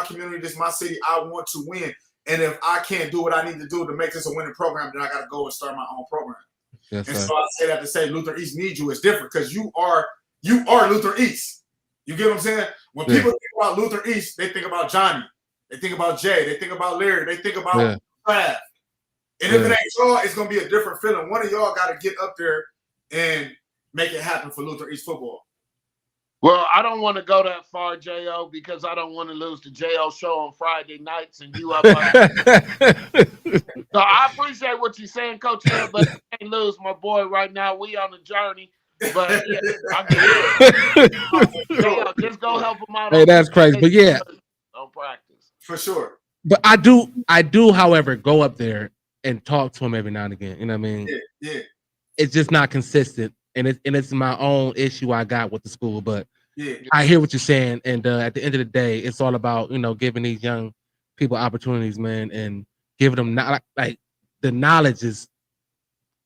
[SPEAKER 2] community. This is my city. I want to win. And if I can't do what I need to do to make this a winning program, then I got to go and start my own program.
[SPEAKER 4] Yes,
[SPEAKER 2] and
[SPEAKER 4] sir.
[SPEAKER 2] so I say that to say Lutheran East needs you. It's different because you are Lutheran East. You get what I'm saying? When people think about Lutheran East, they think about Johnny. They think about Jay. They think about Larry. They think about Trav. And if it ain't y'all, it's going to be a different feeling. One of y'all got to get up there and make it happen for Lutheran East football.
[SPEAKER 5] Well, I don't want to go that far, J.O., because I don't want to lose the J.O. show on Friday nights and you up. So I appreciate what you're saying, Coach Ed, but I can't lose my boy right now. We on the journey. But yeah, J.O., just go help him out.
[SPEAKER 4] Hey, that's crazy. But yeah.
[SPEAKER 5] On practice.
[SPEAKER 2] For sure.
[SPEAKER 4] But I do, however, go up there and talk to him every now and again. You know what I mean?
[SPEAKER 2] Yeah.
[SPEAKER 4] It's just not consistent. And it's my own issue I got with the school, but I hear what you're saying. And at the end of the day, it's all about, you know, giving these young people opportunities, man, and giving them like the knowledge is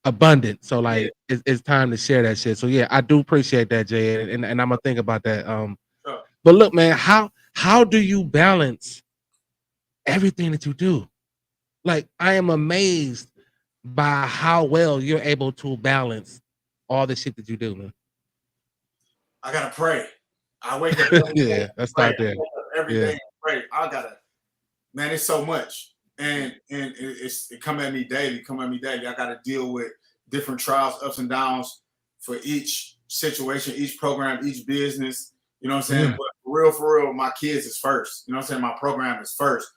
[SPEAKER 4] abundant. So like it's time to share that shit. So yeah, I do appreciate that, Jay, and I'm gonna think about that. But look, man, how do you balance everything that you do? Like I am amazed by how well you're able to balance all the shit that you do, man.
[SPEAKER 2] I gotta pray. I wake up every day.
[SPEAKER 4] Let's start there.
[SPEAKER 2] Every day and pray. I gotta, man, it's so much. And it come at me daily. I gotta deal with different trials, ups and downs for each situation, each program, each business. You know what I'm saying? But for real, my kids is first. You know what I'm saying? My program is first.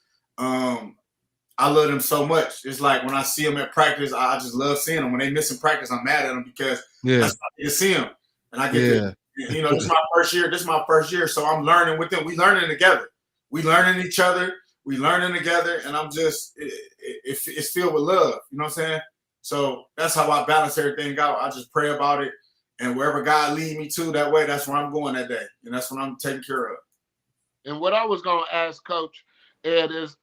[SPEAKER 2] I love them so much. It's like when I see them at practice, I just love seeing them. When they miss in practice, I'm mad at them because that's how I get to see them. And I get to, you know, this is my first year. So I'm learning with them. We learning together. We learning each other. We learning together. And I'm just, it's filled with love. You know what I'm saying? So that's how I balance everything out. I just pray about it. And wherever God lead me to that way, that's where I'm going that day. And that's what I'm taking care of.
[SPEAKER 5] And what I was going to ask Coach Ed is,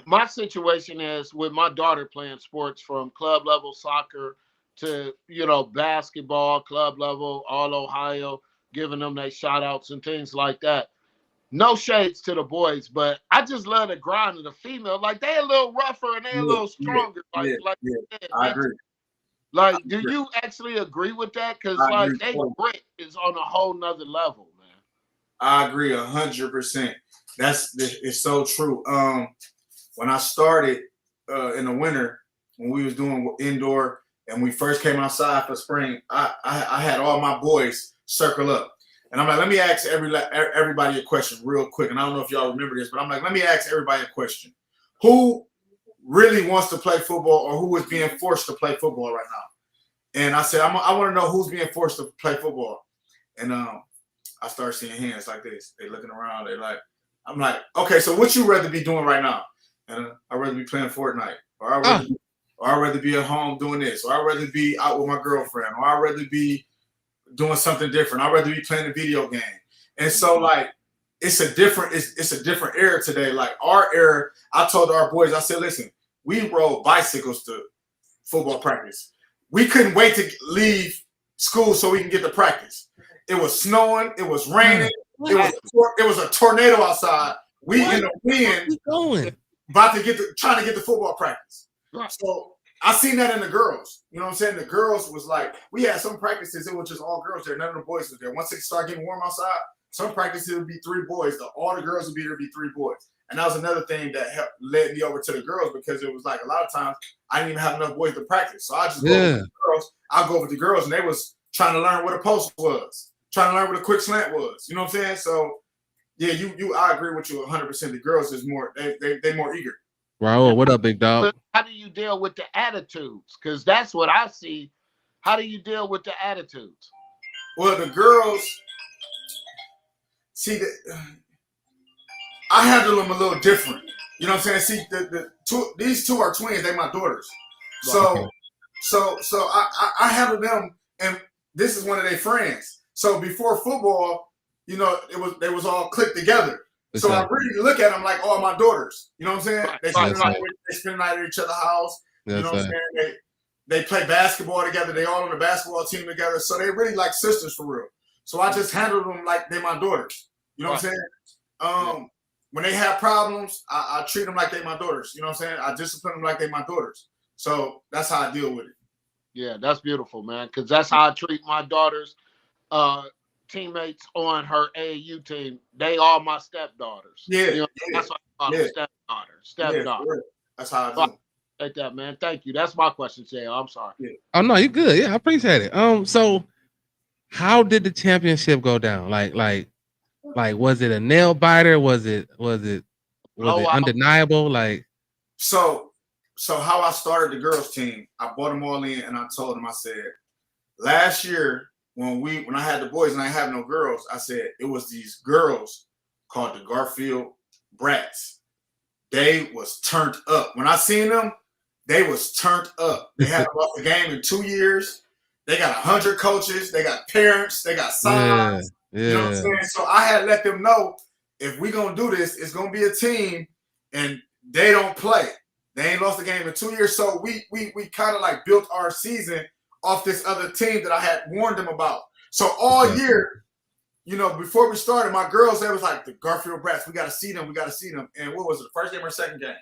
[SPEAKER 5] my situation is with my daughter playing sports from club level soccer to, you know, basketball, club level, all Ohio, giving them their shout outs and things like that. No shades to the boys, but I just love the grind of the female. Like they a little rougher and they a little stronger. I agree. Like, do you actually agree with that? Because like they grit is on a whole nother level, man.
[SPEAKER 2] I agree 100%. It's so true. When I started in the winter, when we was doing indoor and we first came outside for spring, I had all my boys circle up. And I'm like, let me ask everybody a question real quick. And I don't know if y'all remember this, but I'm like, let me ask everybody a question. Who really wants to play football or who is being forced to play football right now? And I said, I want to know who's being forced to play football. And I started seeing hands like this. They looking around. They like, I'm like, okay, so what you rather be doing right now? And I'd rather be playing Fortnite, or I'd rather be at home doing this, or I'd rather be out with my girlfriend, or I'd rather be doing something different. I'd rather be playing a video game. And so like, it's a different era today. Like our era, I told our boys, I said, listen, we rode bicycles to football practice. We couldn't wait to leave school so we can get to practice. It was snowing. It was raining. It was a tornado outside. We in the wind, trying to get to football practice. So I seen that in the girls. You know what I'm saying? The girls was like, we had some practices. It was just all girls there. None of the boys was there. Once it started getting warm outside, some practices would be 3 boys. All the girls would be there. Be 3 boys. And that was another thing that led me over to the girls, because it was like a lot of times I didn't even have enough boys to practice. So I just go over the girls. I'll go over the girls, and they was trying to learn what a post was, trying to learn what a quick slant was. You know what I'm saying? So yeah, I agree with you 100%. The girls is more they more eager.
[SPEAKER 4] Raul, what up, big dog?
[SPEAKER 5] How do you deal with the attitudes? Because that's what I see. How do you deal with the attitudes?
[SPEAKER 2] Well, the girls, see, I handle them a little different. You know what I'm saying? See, these two are twins. They my daughters. So I handle them, and this is one of their friends. So before football, you know, they was all clicked together. So I really look at them like all my daughters. You know what I'm saying? They spend the night at each other's house. You know what I'm saying? They play basketball together. They all on the basketball team together. So they really like sisters for real. So I just handle them like they're my daughters. You know what I'm saying? When they have problems, I treat them like they're my daughters. You know what I'm saying? I discipline them like they're my daughters. So that's how I deal with it. Yeah, that's beautiful, man. Because that's how I treat my daughters. Teammates on her AAU team, they are my stepdaughters. Yeah, you know, that's what I call them, stepdaughter. That's how I do. Like that, man. Thank you. That's my question, Jay. I'm sorry. Yeah.
[SPEAKER 4] Oh no, you're good. Yeah, I appreciate it. So how did the championship go down? Like, was it a nail biter? Was it undeniable? Like,
[SPEAKER 2] so how I started the girls team, I brought them all in, and I told them, I said, last year, when I had the boys and I had no girls, I said it was these girls called the Garfield Brats. They was turned up. When I seen them, they was turned up. They haven't lost a game in 2 years. They got 100 coaches. They got parents. They got signs. Yeah. You know what I'm saying? So I had let them know, if we gonna do this, it's gonna be a team, and they don't play. They ain't lost a game in 2 years. So we kind of like built our season off this other team that I had warned them about. So all year, you know, before we started, my girls, they was like, the Garfield Brats, we got to see them. And what was it, the first game or second game?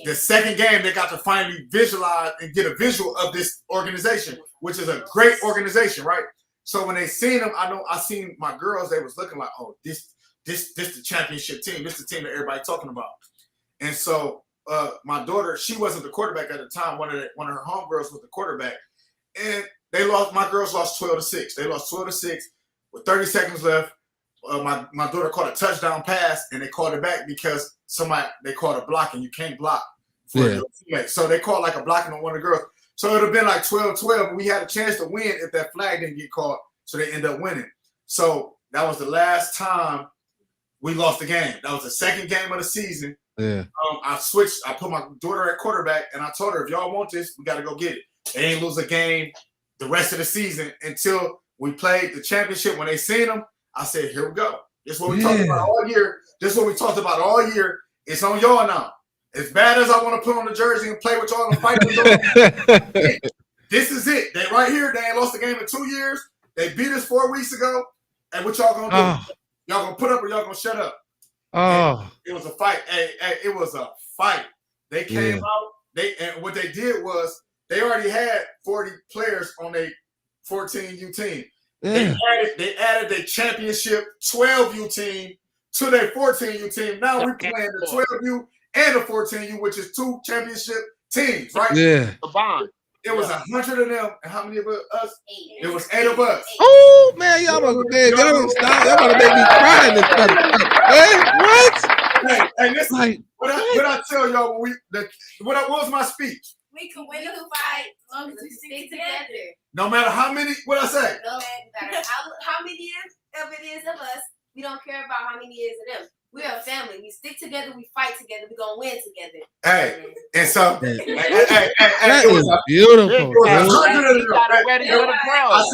[SPEAKER 2] The second game, they got to finally visualize and get a visual of this organization, which is a great organization, right? So when they seen them, I seen my girls, they was looking like, oh, this the championship team. This is the team that everybody talking about. And so my daughter, she wasn't the quarterback at the time. One of her homegirls was the quarterback. And my girls lost 12-6. They lost 12-6 with 30 seconds left. My daughter caught a touchdown pass, and they called it back because they called a block, and you can't block for your teammate. So they called like a blocking on one of the girls. So it would have been like 12-12. We had a chance to win if that flag didn't get caught. So they end up winning. So that was the last time we lost the game. That was the second game of the season. Yeah. I switched. I put my daughter at quarterback, and I told her, if y'all want this, we got to go get it. They ain't lose a game the rest of the season until we played the championship. When they seen them, I said, here we go. This is what we talked about all year. It's on y'all now. As bad as I want to put on the jersey and play with y'all and fight with y'all, this is it. They right here. They ain't lost a game in 2 years. They beat us 4 weeks ago. And what y'all going to do? Y'all going to put up or y'all going to shut up? It was a fight. It was a fight. They came out. And what they did was, they already had 40 players on their 14U team. Yeah. They added their championship 12U team to their 14U team. Now we're playing the 12U and the 14U, which is 2 championship teams, right? Yeah. Combined. It was 100 of them, and how many of us? 8. It was 8 of us.
[SPEAKER 4] Oh man, y'all about to make me cry in this What?
[SPEAKER 2] Hey, listen. What I tell y'all what was my speech?
[SPEAKER 6] We can win the fight as long as we stick together.
[SPEAKER 2] No matter how many, what I say?
[SPEAKER 8] No matter how many years of it is of us, we don't care about how many years of them. We're a family. We stick together. We fight together. We're going to win together.
[SPEAKER 2] Hey, and so,
[SPEAKER 4] That is beautiful.
[SPEAKER 2] I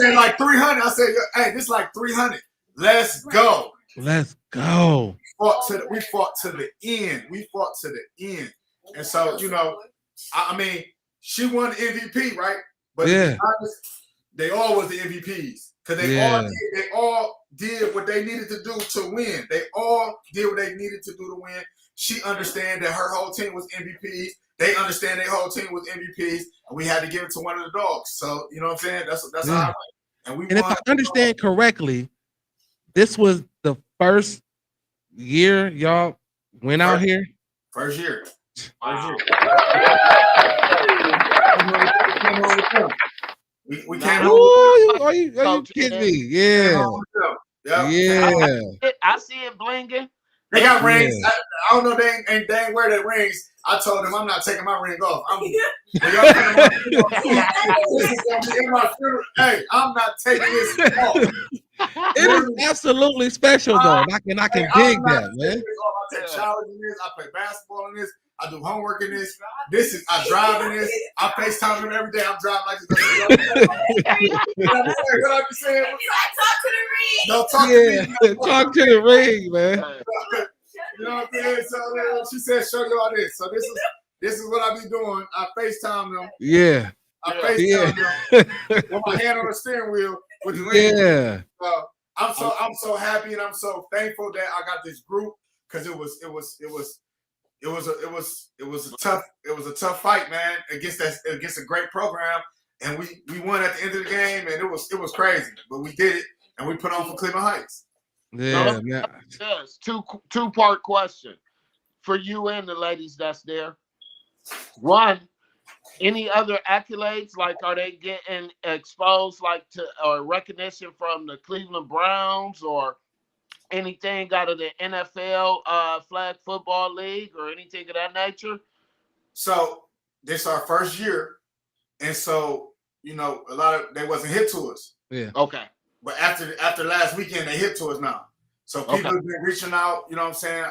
[SPEAKER 2] said like 300. I said, hey, this is like 300. Let's go.
[SPEAKER 4] Let's go.
[SPEAKER 2] We fought to the end. We fought to the end. And so, you know, I mean, she won the MVP, right? But
[SPEAKER 4] Yeah.
[SPEAKER 2] to be honest, they all was the MVPs. Because they all did what they needed to do to win. They all did what they needed to do to win. She understand that her whole team was MVPs. They understand their whole team was MVPs. And we had to give it to one of the dogs. So, you know what I'm saying? That's how I went.
[SPEAKER 4] And if I understand correctly, this was the first year y'all went out here?
[SPEAKER 2] First year.
[SPEAKER 4] Wow.
[SPEAKER 2] We came
[SPEAKER 4] home. Are you kidding me? Yeah. Yeah.
[SPEAKER 9] I see it blinging.
[SPEAKER 2] They got rings. I don't know they ain't wear their rings. I told them I'm not taking my ring off. Hey, I'm not taking this off.
[SPEAKER 4] It is absolutely special though. I can dig that, man.
[SPEAKER 2] I take showers in this. I play basketball in this. I do homework in this. I drive in this. I FaceTime them every day. I'm driving like this. You know what I'm saying?
[SPEAKER 6] Talk to the ring.
[SPEAKER 2] Don't talk to me.
[SPEAKER 4] Talk to the ring, man.
[SPEAKER 2] You know what I'm saying? So she said, show you all this. So this is what I be doing. I FaceTime them.
[SPEAKER 4] Yeah.
[SPEAKER 2] I FaceTime them with my hand on the steering wheel with the ring.
[SPEAKER 4] Yeah.
[SPEAKER 2] I'm so happy and I'm so thankful that I got this group because it was a tough fight, man, against a great program, and we won at the end of the game, and it was crazy, but we did it, and we put on for Cleveland Heights.
[SPEAKER 4] Yeah,
[SPEAKER 9] yes. Two-part question for you and the ladies that's there. One, any other accolades? Like, are they getting exposed, like to or recognition from the Cleveland Browns or anything out of the NFL flag football league or anything of that nature?
[SPEAKER 2] So this is our first year, and so you know a lot of they wasn't hip to us.
[SPEAKER 4] Yeah.
[SPEAKER 9] Okay.
[SPEAKER 2] But after last weekend, they hip to us now. So people have been reaching out. You know what I'm saying?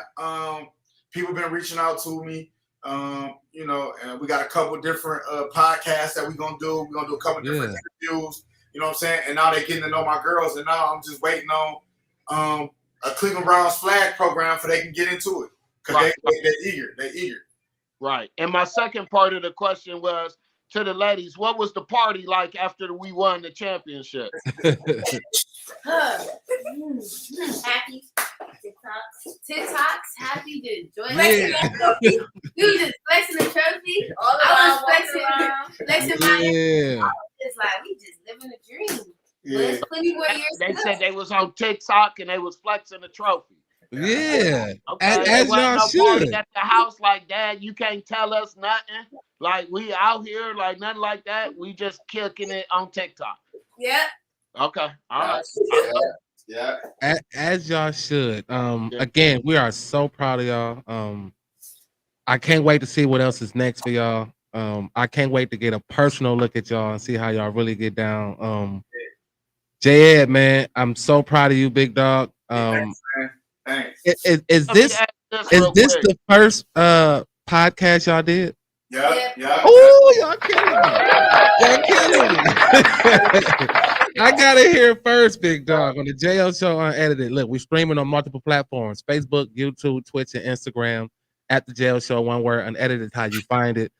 [SPEAKER 2] People have been reaching out to me. You know, and we got a couple different podcasts that we're gonna do. We're gonna do a couple different interviews. You know what I'm saying? And now they're getting to know my girls, and now I'm just waiting on a Cleveland Browns flag program for they can get into it because they're eager. They're eager.
[SPEAKER 9] Right. And my second part of the question was to the ladies, what was the party like after we won the championship?
[SPEAKER 7] Happy TikToks, happy to enjoy
[SPEAKER 6] it. You was just flexing the trophy. I was flexing my.
[SPEAKER 4] Yeah.
[SPEAKER 7] It's like we just living a dream.
[SPEAKER 2] Yeah.
[SPEAKER 9] They said they was on TikTok and they was flexing the trophy.
[SPEAKER 4] Yeah.
[SPEAKER 9] Okay.
[SPEAKER 4] As y'all should.
[SPEAKER 9] At the house like, Dad, you can't tell us nothing. Like we out here, like nothing like that. We just kicking it on TikTok.
[SPEAKER 6] Yeah.
[SPEAKER 9] Okay. All right.
[SPEAKER 2] Yeah.
[SPEAKER 4] As y'all should. Again, we are so proud of y'all. I can't wait to see what else is next for y'all. I can't wait to get a personal look at y'all and see how y'all really get down. J-Ed, man, I'm so proud of you, big dog.
[SPEAKER 2] Thanks, man. Thanks.
[SPEAKER 4] Is this the first podcast y'all did?
[SPEAKER 2] Yeah.
[SPEAKER 4] Oh, y'all killing me. I gotta hear first, big dog, on the JL Show Unedited. Look, we're streaming on multiple platforms: Facebook, YouTube, Twitch, and Instagram. At the JL Show, one word, Unedited, how you find it.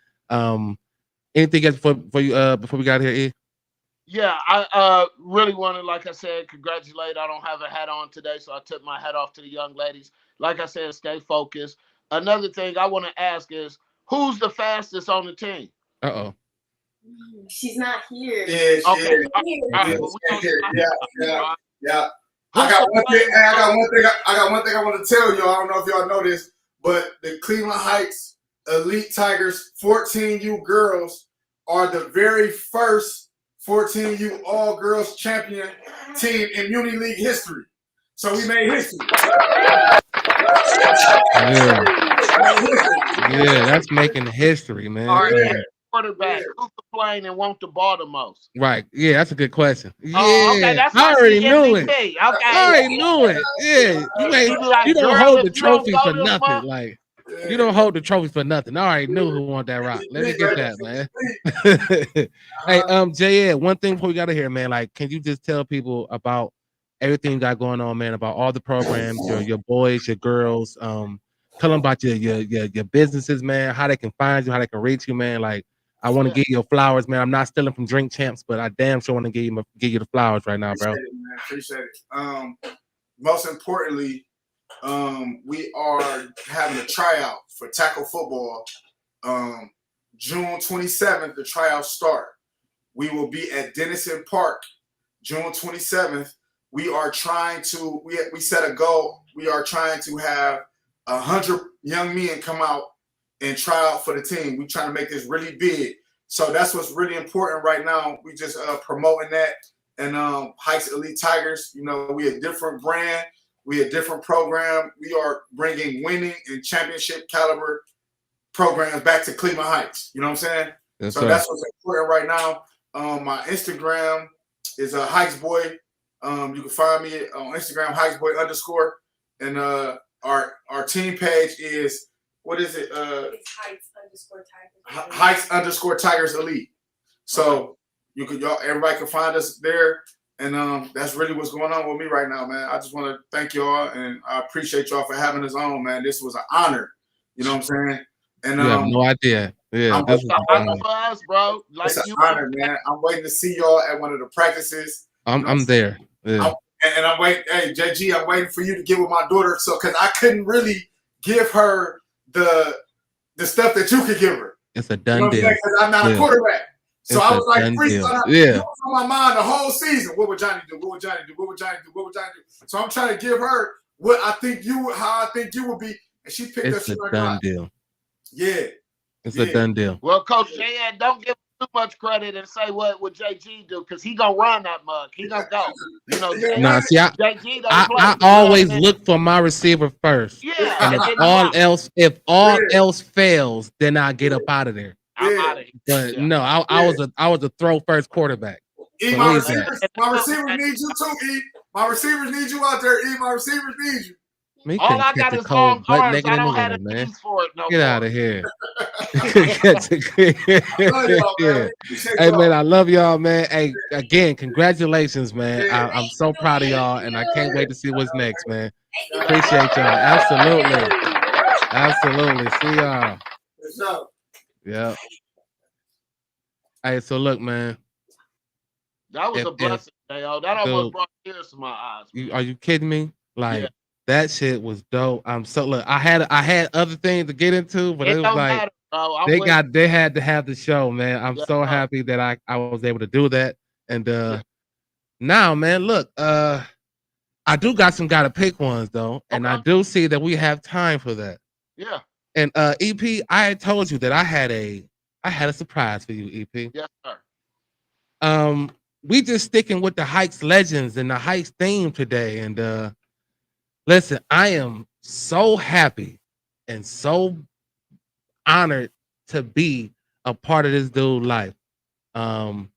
[SPEAKER 4] Anything else for you before we got here, E?
[SPEAKER 9] Yeah, I really want to, like I said, congratulate. I don't have a hat on today, so I took my hat off to the young ladies. Like I said, stay focused. Another thing I want to ask is, who's the fastest on the team?
[SPEAKER 4] Uh-oh.
[SPEAKER 6] She's not here.
[SPEAKER 2] Yeah,
[SPEAKER 9] okay.
[SPEAKER 2] Yeah. I got one thing I want to tell y'all. I don't know if y'all know this, but the Cleveland Heights Elite Tigers 14U girls are the very first 14U all-girls champion team in Muni League history. So we made history.
[SPEAKER 4] Yeah, that's making history, man.
[SPEAKER 9] All right. quarterback? Who's playing and want the ball the most?
[SPEAKER 4] Right. Yeah, that's a good question. Yeah,
[SPEAKER 9] Okay, that's
[SPEAKER 4] I
[SPEAKER 9] why
[SPEAKER 4] already
[SPEAKER 9] she
[SPEAKER 4] knew it.
[SPEAKER 9] MVP. Okay.
[SPEAKER 4] I already knew it. Yeah,
[SPEAKER 9] You be like,
[SPEAKER 4] you don't
[SPEAKER 9] girl,
[SPEAKER 4] hold
[SPEAKER 9] if
[SPEAKER 4] the
[SPEAKER 9] you don't
[SPEAKER 4] trophy
[SPEAKER 9] go
[SPEAKER 4] for
[SPEAKER 9] this
[SPEAKER 4] nothing.
[SPEAKER 9] month,
[SPEAKER 4] Like you don't hold the trophy for nothing. I already knew who won that rock. Let me get that, man. Hey, J.Ed, one thing before we got to hear, man. Like, can you just tell people about everything you got going on, man? About all the programs, your boys, your girls. Tell them about your businesses, man. How they can find you, how they can reach you, man. Like, I want to give you your flowers, man. I'm not stealing from Drink Champs, but I damn sure want to give you the flowers right now, bro.
[SPEAKER 2] Appreciate it, man. Appreciate it. Most importantly, we are having a tryout for tackle football. June 27th, the tryouts start. We will be at Denison Park, June 27th. We are trying to, we set a goal. We are trying to have 100 young men come out and try out for the team. We're trying to make this really big. So that's what's really important right now. We just promoting that. And Heights Elite Tigers, you know, we a different brand. We a different program. We are bringing winning and championship caliber programs back to Cleveland Heights. You know what I'm saying?
[SPEAKER 4] Yes,
[SPEAKER 2] so
[SPEAKER 4] sir.
[SPEAKER 2] That's what's important right now. My Instagram is Heights Boy. You can find me on Instagram, Heights Boy _. And our team page is, what is it?
[SPEAKER 6] It's Heights _Tigers.
[SPEAKER 2] Heights _Tigers Elite. So everybody can find us there. And that's really what's going on with me right now, man. I just want to thank y'all, and I appreciate y'all for having us on, man. This was an honor. You know what I'm saying? And
[SPEAKER 4] you have no idea. Yeah,
[SPEAKER 9] this is an honor for us, bro. Like,
[SPEAKER 2] it's an honor, man. I'm waiting to see y'all at one of the practices.
[SPEAKER 4] I'm there. Yeah.
[SPEAKER 2] I'm waiting. Hey, JG, I'm waiting for you to get with my daughter, because I couldn't really give her the stuff that you could give her.
[SPEAKER 4] It's a done deal.
[SPEAKER 2] Because I'm not a quarterback. So I was like,
[SPEAKER 4] yeah.
[SPEAKER 2] On my mind the whole season. What would Johnny do? What would Johnny do? What would Johnny do? What would Johnny do? So I'm trying to give her what I think how I think you would be, and she picked up.
[SPEAKER 4] It's a done deal.
[SPEAKER 2] Yeah,
[SPEAKER 4] it's a done deal.
[SPEAKER 9] Well, Coach J.Ed, don't give too much credit and say what would JG do, because he gonna run that mug. He gonna go. You know,
[SPEAKER 4] nah, see, I always look for my receiver first.
[SPEAKER 9] Yeah,
[SPEAKER 4] and if all else fails, then I get up out of there.
[SPEAKER 9] I'm out of here.
[SPEAKER 4] But no, I was a throw first quarterback.
[SPEAKER 2] My receivers need you too, E. My receivers need you out there, E. My receivers need you.
[SPEAKER 4] Me
[SPEAKER 9] all I got is long arms. I don't have the knees for it no
[SPEAKER 4] Get
[SPEAKER 9] more.
[SPEAKER 4] out of here. Hey, man, I love y'all, man. Hey, again, congratulations, man. I'm so proud of y'all, and I can't wait to see what's next, man. Appreciate y'all. Absolutely. See y'all. Yeah. Hey, so look, man.
[SPEAKER 9] That was a blessing, Dale. That almost brought tears to my eyes.
[SPEAKER 4] Are you kidding me? Like, that shit was dope. I had other things to get into, but it was like they had to have the show, man. I'm so happy that I was able to do that. And now, man, look, I do got some gotta pick ones though, and I do see that we have time for that.
[SPEAKER 9] Yeah.
[SPEAKER 4] And EP, I had told you that I had a surprise for you, EP.
[SPEAKER 9] Yes, sir.
[SPEAKER 4] We just sticking with the Heights legends and the Heights theme today. And listen, I am so happy and so honored to be a part of this dude's life. And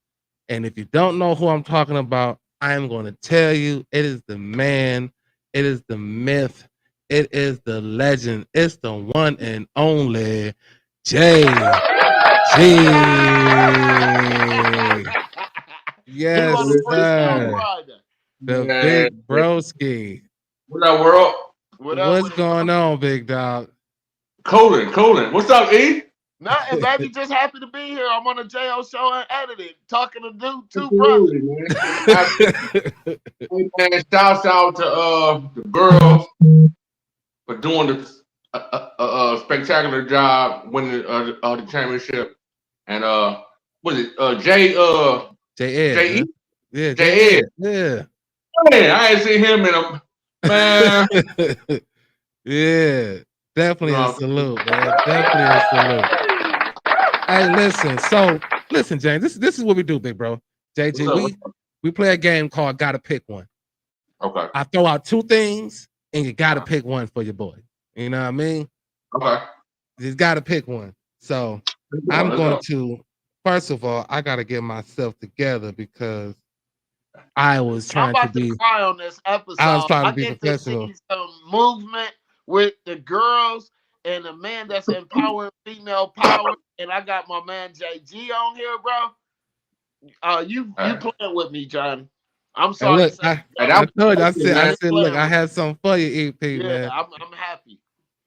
[SPEAKER 4] if you don't know who I'm talking about, I am going to tell you, it is the man, it is the myth, it is the legend, it's the one and only JG. Yes, sir. The big broski.
[SPEAKER 10] What up, world?
[SPEAKER 4] What's going on, big dog?
[SPEAKER 10] Colin. What's up, E?
[SPEAKER 9] Nothing, baby. Just happy to be here. I'm on the JO show and editing, talking to two brothers.
[SPEAKER 10] Man, shouts out to the girls for doing the spectacular job winning the championship. And was it J-E?
[SPEAKER 4] Yeah,
[SPEAKER 10] J-E.
[SPEAKER 4] Yeah.
[SPEAKER 10] Man, I ain't seen him in a man.
[SPEAKER 4] Yeah, definitely a salute, man. Definitely a salute. Hey, listen, James. This is what we do, big bro. JG, we play a game called Gotta Pick One.
[SPEAKER 10] Okay.
[SPEAKER 4] I throw out two things, and you gotta pick one for your boy. You know what I mean?
[SPEAKER 10] Okay.
[SPEAKER 4] You gotta pick one. So I'm going to first of all, I gotta get myself together because I was
[SPEAKER 9] I'm
[SPEAKER 4] trying to
[SPEAKER 9] about to
[SPEAKER 4] be.
[SPEAKER 9] cry on this episode.
[SPEAKER 4] I was trying to
[SPEAKER 9] I
[SPEAKER 4] be
[SPEAKER 9] get to
[SPEAKER 4] professional.
[SPEAKER 9] see some movement with the girls and the man that's empowering female power. And I got my man JG on here, bro. You playing with me, John. I'm
[SPEAKER 4] And
[SPEAKER 9] sorry
[SPEAKER 4] look,
[SPEAKER 9] to say.
[SPEAKER 4] I told you, I
[SPEAKER 9] man.
[SPEAKER 4] said, look, I had something for you, EP,
[SPEAKER 9] Yeah,
[SPEAKER 4] man.
[SPEAKER 9] I'm happy.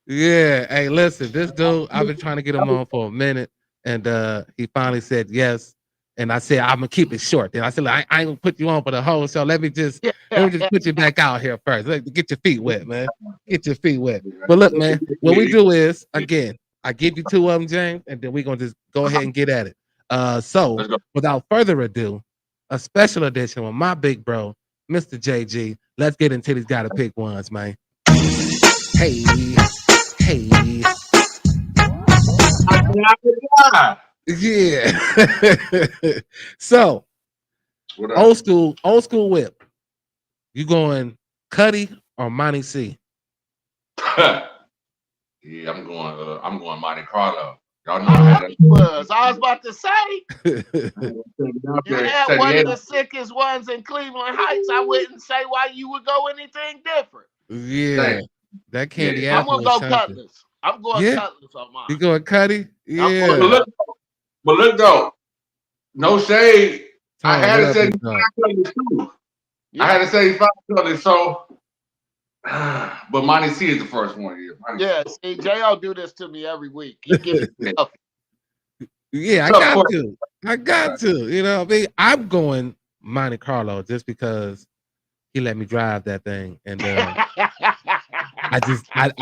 [SPEAKER 4] Yeah. Hey, listen, this dude, I've been trying to get him on for a minute, and he finally said yes. And I said, I'm gonna keep it short. Then I said, I ain't gonna put you on for the whole show. Let me just put you back out here first. Get your feet wet, man. Get your feet wet. But look, man, what we do is, again, I give you two of them, James, and then we're gonna just go ahead and get at it. So without further ado, a special edition with my big bro, Mr. JG. Let's get into these gotta pick ones, man. Hey. Yeah. So old school whip. You going Cuddy or Monty C?
[SPEAKER 10] Yeah, I'm going Monte Carlo. Y'all know I
[SPEAKER 9] was about to say you had one of the sickest ones in Cleveland Heights. I wouldn't say why you would go anything different.
[SPEAKER 4] Yeah, that candy apple.
[SPEAKER 9] I'm gonna go Cutlass. I'm going Cutlass on mine.
[SPEAKER 4] You going Cuddy? Yeah.
[SPEAKER 10] But look though, no shade. I had to say 5 colors too. I had to say 5 colors. So, but Monty C is the first one here.
[SPEAKER 9] Yeah, see, JL do this to me every week. He gives me stuff.
[SPEAKER 4] Yeah, I got to. You know what I mean? I'm going Monte Carlo just because he let me drive that thing, and I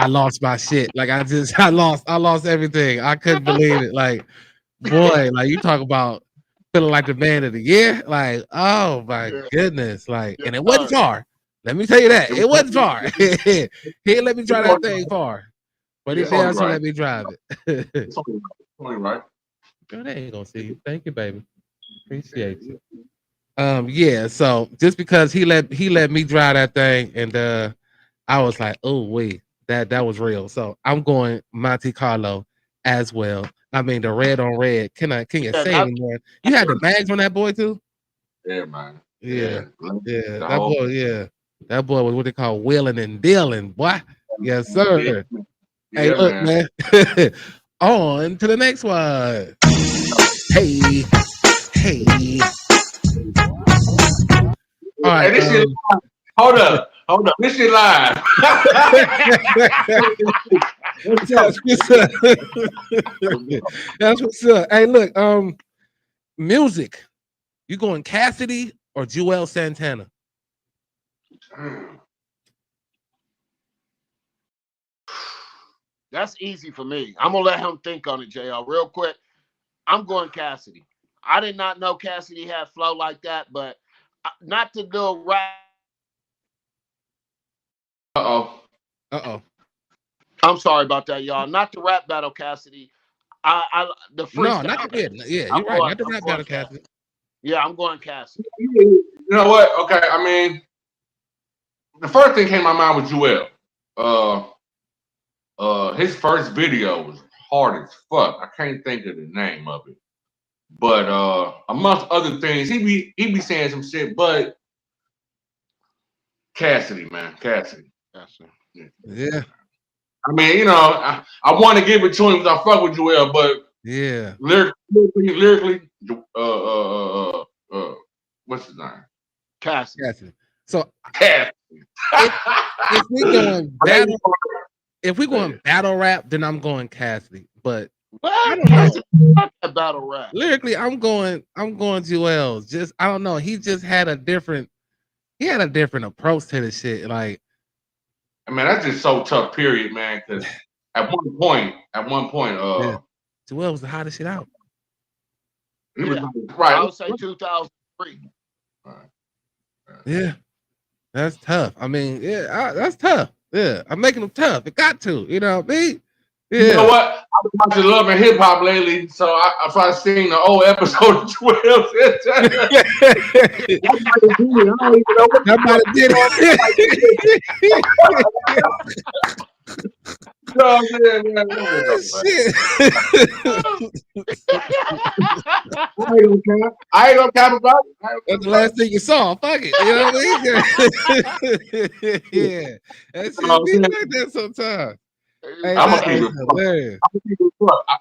[SPEAKER 4] lost my shit. Like I lost everything. I couldn't believe it. Like, boy, like you talk about feeling like the man of the year. Like, oh my goodness. Like, and it wasn't far. Let me tell you that. It wasn't far. He didn't let me drive that thing far. But he damn sure let me drive it.
[SPEAKER 10] It's only right.
[SPEAKER 4] Girl, they ain't gonna see you. Thank you, baby. Appreciate you. Yeah, so just because he let me drive that thing, and I was like, oh wait, that was real. So I'm going Monte Carlo as well. I mean the red on red. Can you say anymore? You had the mags on that boy too?
[SPEAKER 10] Yeah, man.
[SPEAKER 4] Yeah. That boy was what they call wheeling and dealing, boy. Yes, sir.
[SPEAKER 10] Yeah,
[SPEAKER 4] hey, look, man. On to the next one. Hey. All right.
[SPEAKER 10] Hey, this shit hold up. This shit live.
[SPEAKER 4] That's what's up. Hey, look. Music. You going Cassidy or Joel Santana?
[SPEAKER 9] That's easy for me. I'm gonna let him think on it, JL, real quick. I'm going Cassidy. I did not know Cassidy had flow like that, but not to do a rap.
[SPEAKER 4] Uh-oh.
[SPEAKER 9] I'm sorry about that, y'all. Not the rap battle, Cassidy. The freestyle.
[SPEAKER 4] No, not the yeah. You're right. Not the rap battle, Cassidy.
[SPEAKER 9] Yeah, I'm going Cassidy.
[SPEAKER 10] You know what? Okay, I mean, the first thing came to my mind was Joel. His first video was hard as fuck. I can't think of the name of it. But amongst other things, he be saying some shit, but Cassidy, man. Cassidy.
[SPEAKER 4] Yeah.
[SPEAKER 10] I mean, you know, I want to give it to him because I fuck with Joel, but
[SPEAKER 4] yeah.
[SPEAKER 10] Lyrically, what's his name?
[SPEAKER 4] Cassidy. So
[SPEAKER 10] Cassidy.
[SPEAKER 4] if we going battle rap, then I'm going Cassidy. But I don't know.
[SPEAKER 9] Battle rap.
[SPEAKER 4] Lyrically, I'm going Joel's. Just I don't know. He just had a different approach to the shit. Like,
[SPEAKER 10] I mean, that's just so tough, period, man. Because at one point,
[SPEAKER 4] Joel was the hottest shit out.
[SPEAKER 9] Yeah. Right. I would say 2003.
[SPEAKER 4] Yeah, that's tough. I mean, that's tough. Yeah, I'm making them tough. It got to, you know what I mean? Yeah.
[SPEAKER 10] You know what? I've been watching Love and Hip Hop lately, so I tried seeing the old episode of 12.
[SPEAKER 4] That might have did it.
[SPEAKER 10] what I'm saying, man?
[SPEAKER 4] Oh, shit.
[SPEAKER 10] I ain't gonna cap about it.
[SPEAKER 4] That's the last thing you saw. Fuck it. You know what I mean? Yeah. That shit be like that sometimes. Hey,
[SPEAKER 10] I'm
[SPEAKER 4] that
[SPEAKER 10] gonna keep
[SPEAKER 4] is
[SPEAKER 10] it.
[SPEAKER 4] hilarious.
[SPEAKER 10] I'm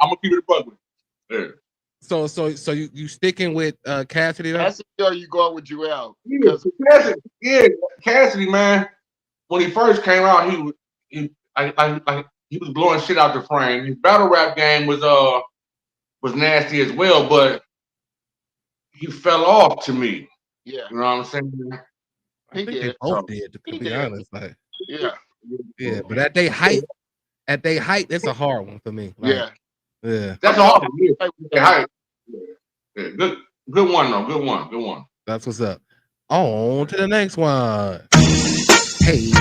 [SPEAKER 10] gonna keep it a buck with you. Yeah.
[SPEAKER 4] So you sticking with Cassidy though?
[SPEAKER 9] Cassidy, or you going with Joel?
[SPEAKER 10] Cassidy, man. When he first came out, he was blowing shit out the frame. His battle rap game was nasty as well, but he fell off to me.
[SPEAKER 9] Yeah,
[SPEAKER 10] you know what I'm saying.
[SPEAKER 4] I think they both did. To be honest, like yeah. But at they height, that's a hard one for me. Like, yeah.
[SPEAKER 10] That's a hard one. Yeah. Good one though. Good one.
[SPEAKER 4] That's what's up. On to the next one. Hey.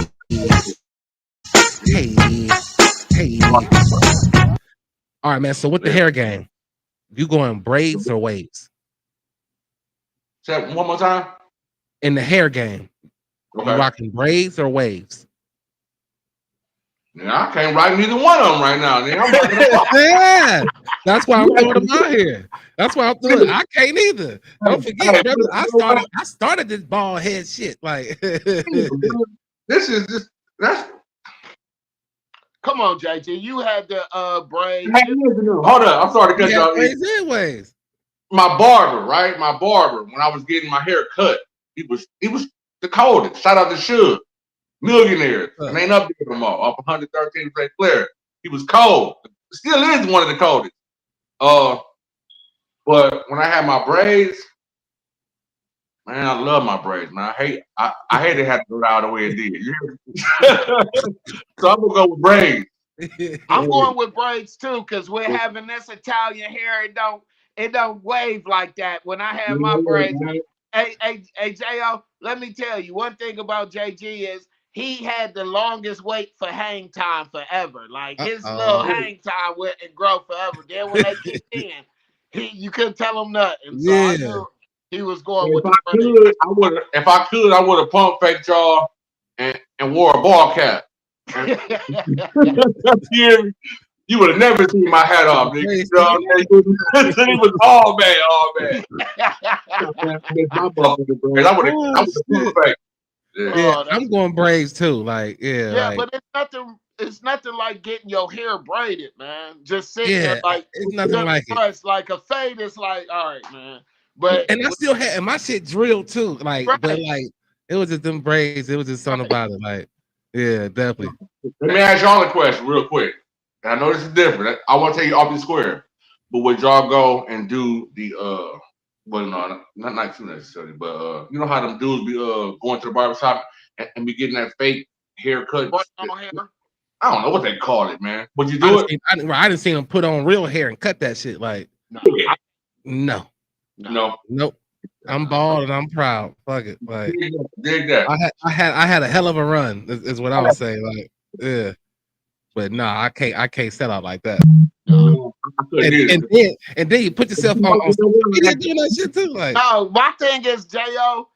[SPEAKER 4] All right, man. So with the hair game, you going braids or waves?
[SPEAKER 10] Say that one more time.
[SPEAKER 4] In the hair game, you rocking braids or waves?
[SPEAKER 10] Yeah, I can't write neither one of them right now.
[SPEAKER 4] Yeah, that's why I'm throwing them out here. That's why I'm doing it. I can't either. Don't forget, brother. I started this bald head shit. Like
[SPEAKER 10] this is just that's.
[SPEAKER 9] Come on, JJ. You had the braids.
[SPEAKER 10] Hold up. I'm sorry to cut y'all.
[SPEAKER 4] Braids anyways.
[SPEAKER 10] My barber, right? My barber, when I was getting my hair cut, he was the coldest. Shout out to Suge. Millionaire. And ain't up there no more. Off 113th St. Clair. He was cold. Still is one of the coldest. But when I had my braids, man, I love my braids, man. I hate it had to go out the way it did. So I'm gonna go with braids.
[SPEAKER 9] I'm going with braids too, because we're having this Italian hair. It don't wave like that. When I have my braids, hey, Jo, let me tell you one thing about JG is he had the longest wait for hang time forever. Like his little hang time wouldn't grow forever. Then when they kicked in, you couldn't tell him nothing. So I knew he was going with the
[SPEAKER 10] If I could, I would have pump fake jaw and wore a ball cap. You would have never seen my hat off, nigga. You know what I mean? It was all bad. I would have pump fake.
[SPEAKER 4] Yeah, I'm going braids too. Like,
[SPEAKER 9] but it's nothing like getting your hair braided, man. Just sitting there like
[SPEAKER 4] it's nothing like it.
[SPEAKER 9] It's like a fade. It's like, all right, man. But
[SPEAKER 4] I still had my shit drilled too. Like, but like it was just them braids. It was just something about it. Like, yeah, definitely.
[SPEAKER 10] Let me ask y'all a question real quick. And I know this is different. I want to take you off the square, but would y'all go and do the well, no, not too necessarily, but you know how them dudes be going to the barbershop and be getting that fake haircut? I don't know what they call it, man. Would you do it?
[SPEAKER 4] I didn't see them put on real hair and cut that shit. Like, no. Nope. I'm bald and I'm proud. Fuck it. Like,
[SPEAKER 10] dig that.
[SPEAKER 4] I had a hell of a run. Is what I would say. Like, yeah. But no, I can't set out like that. And then you put yourself on social media doing that shit too. Like,
[SPEAKER 9] no, my thing is Jo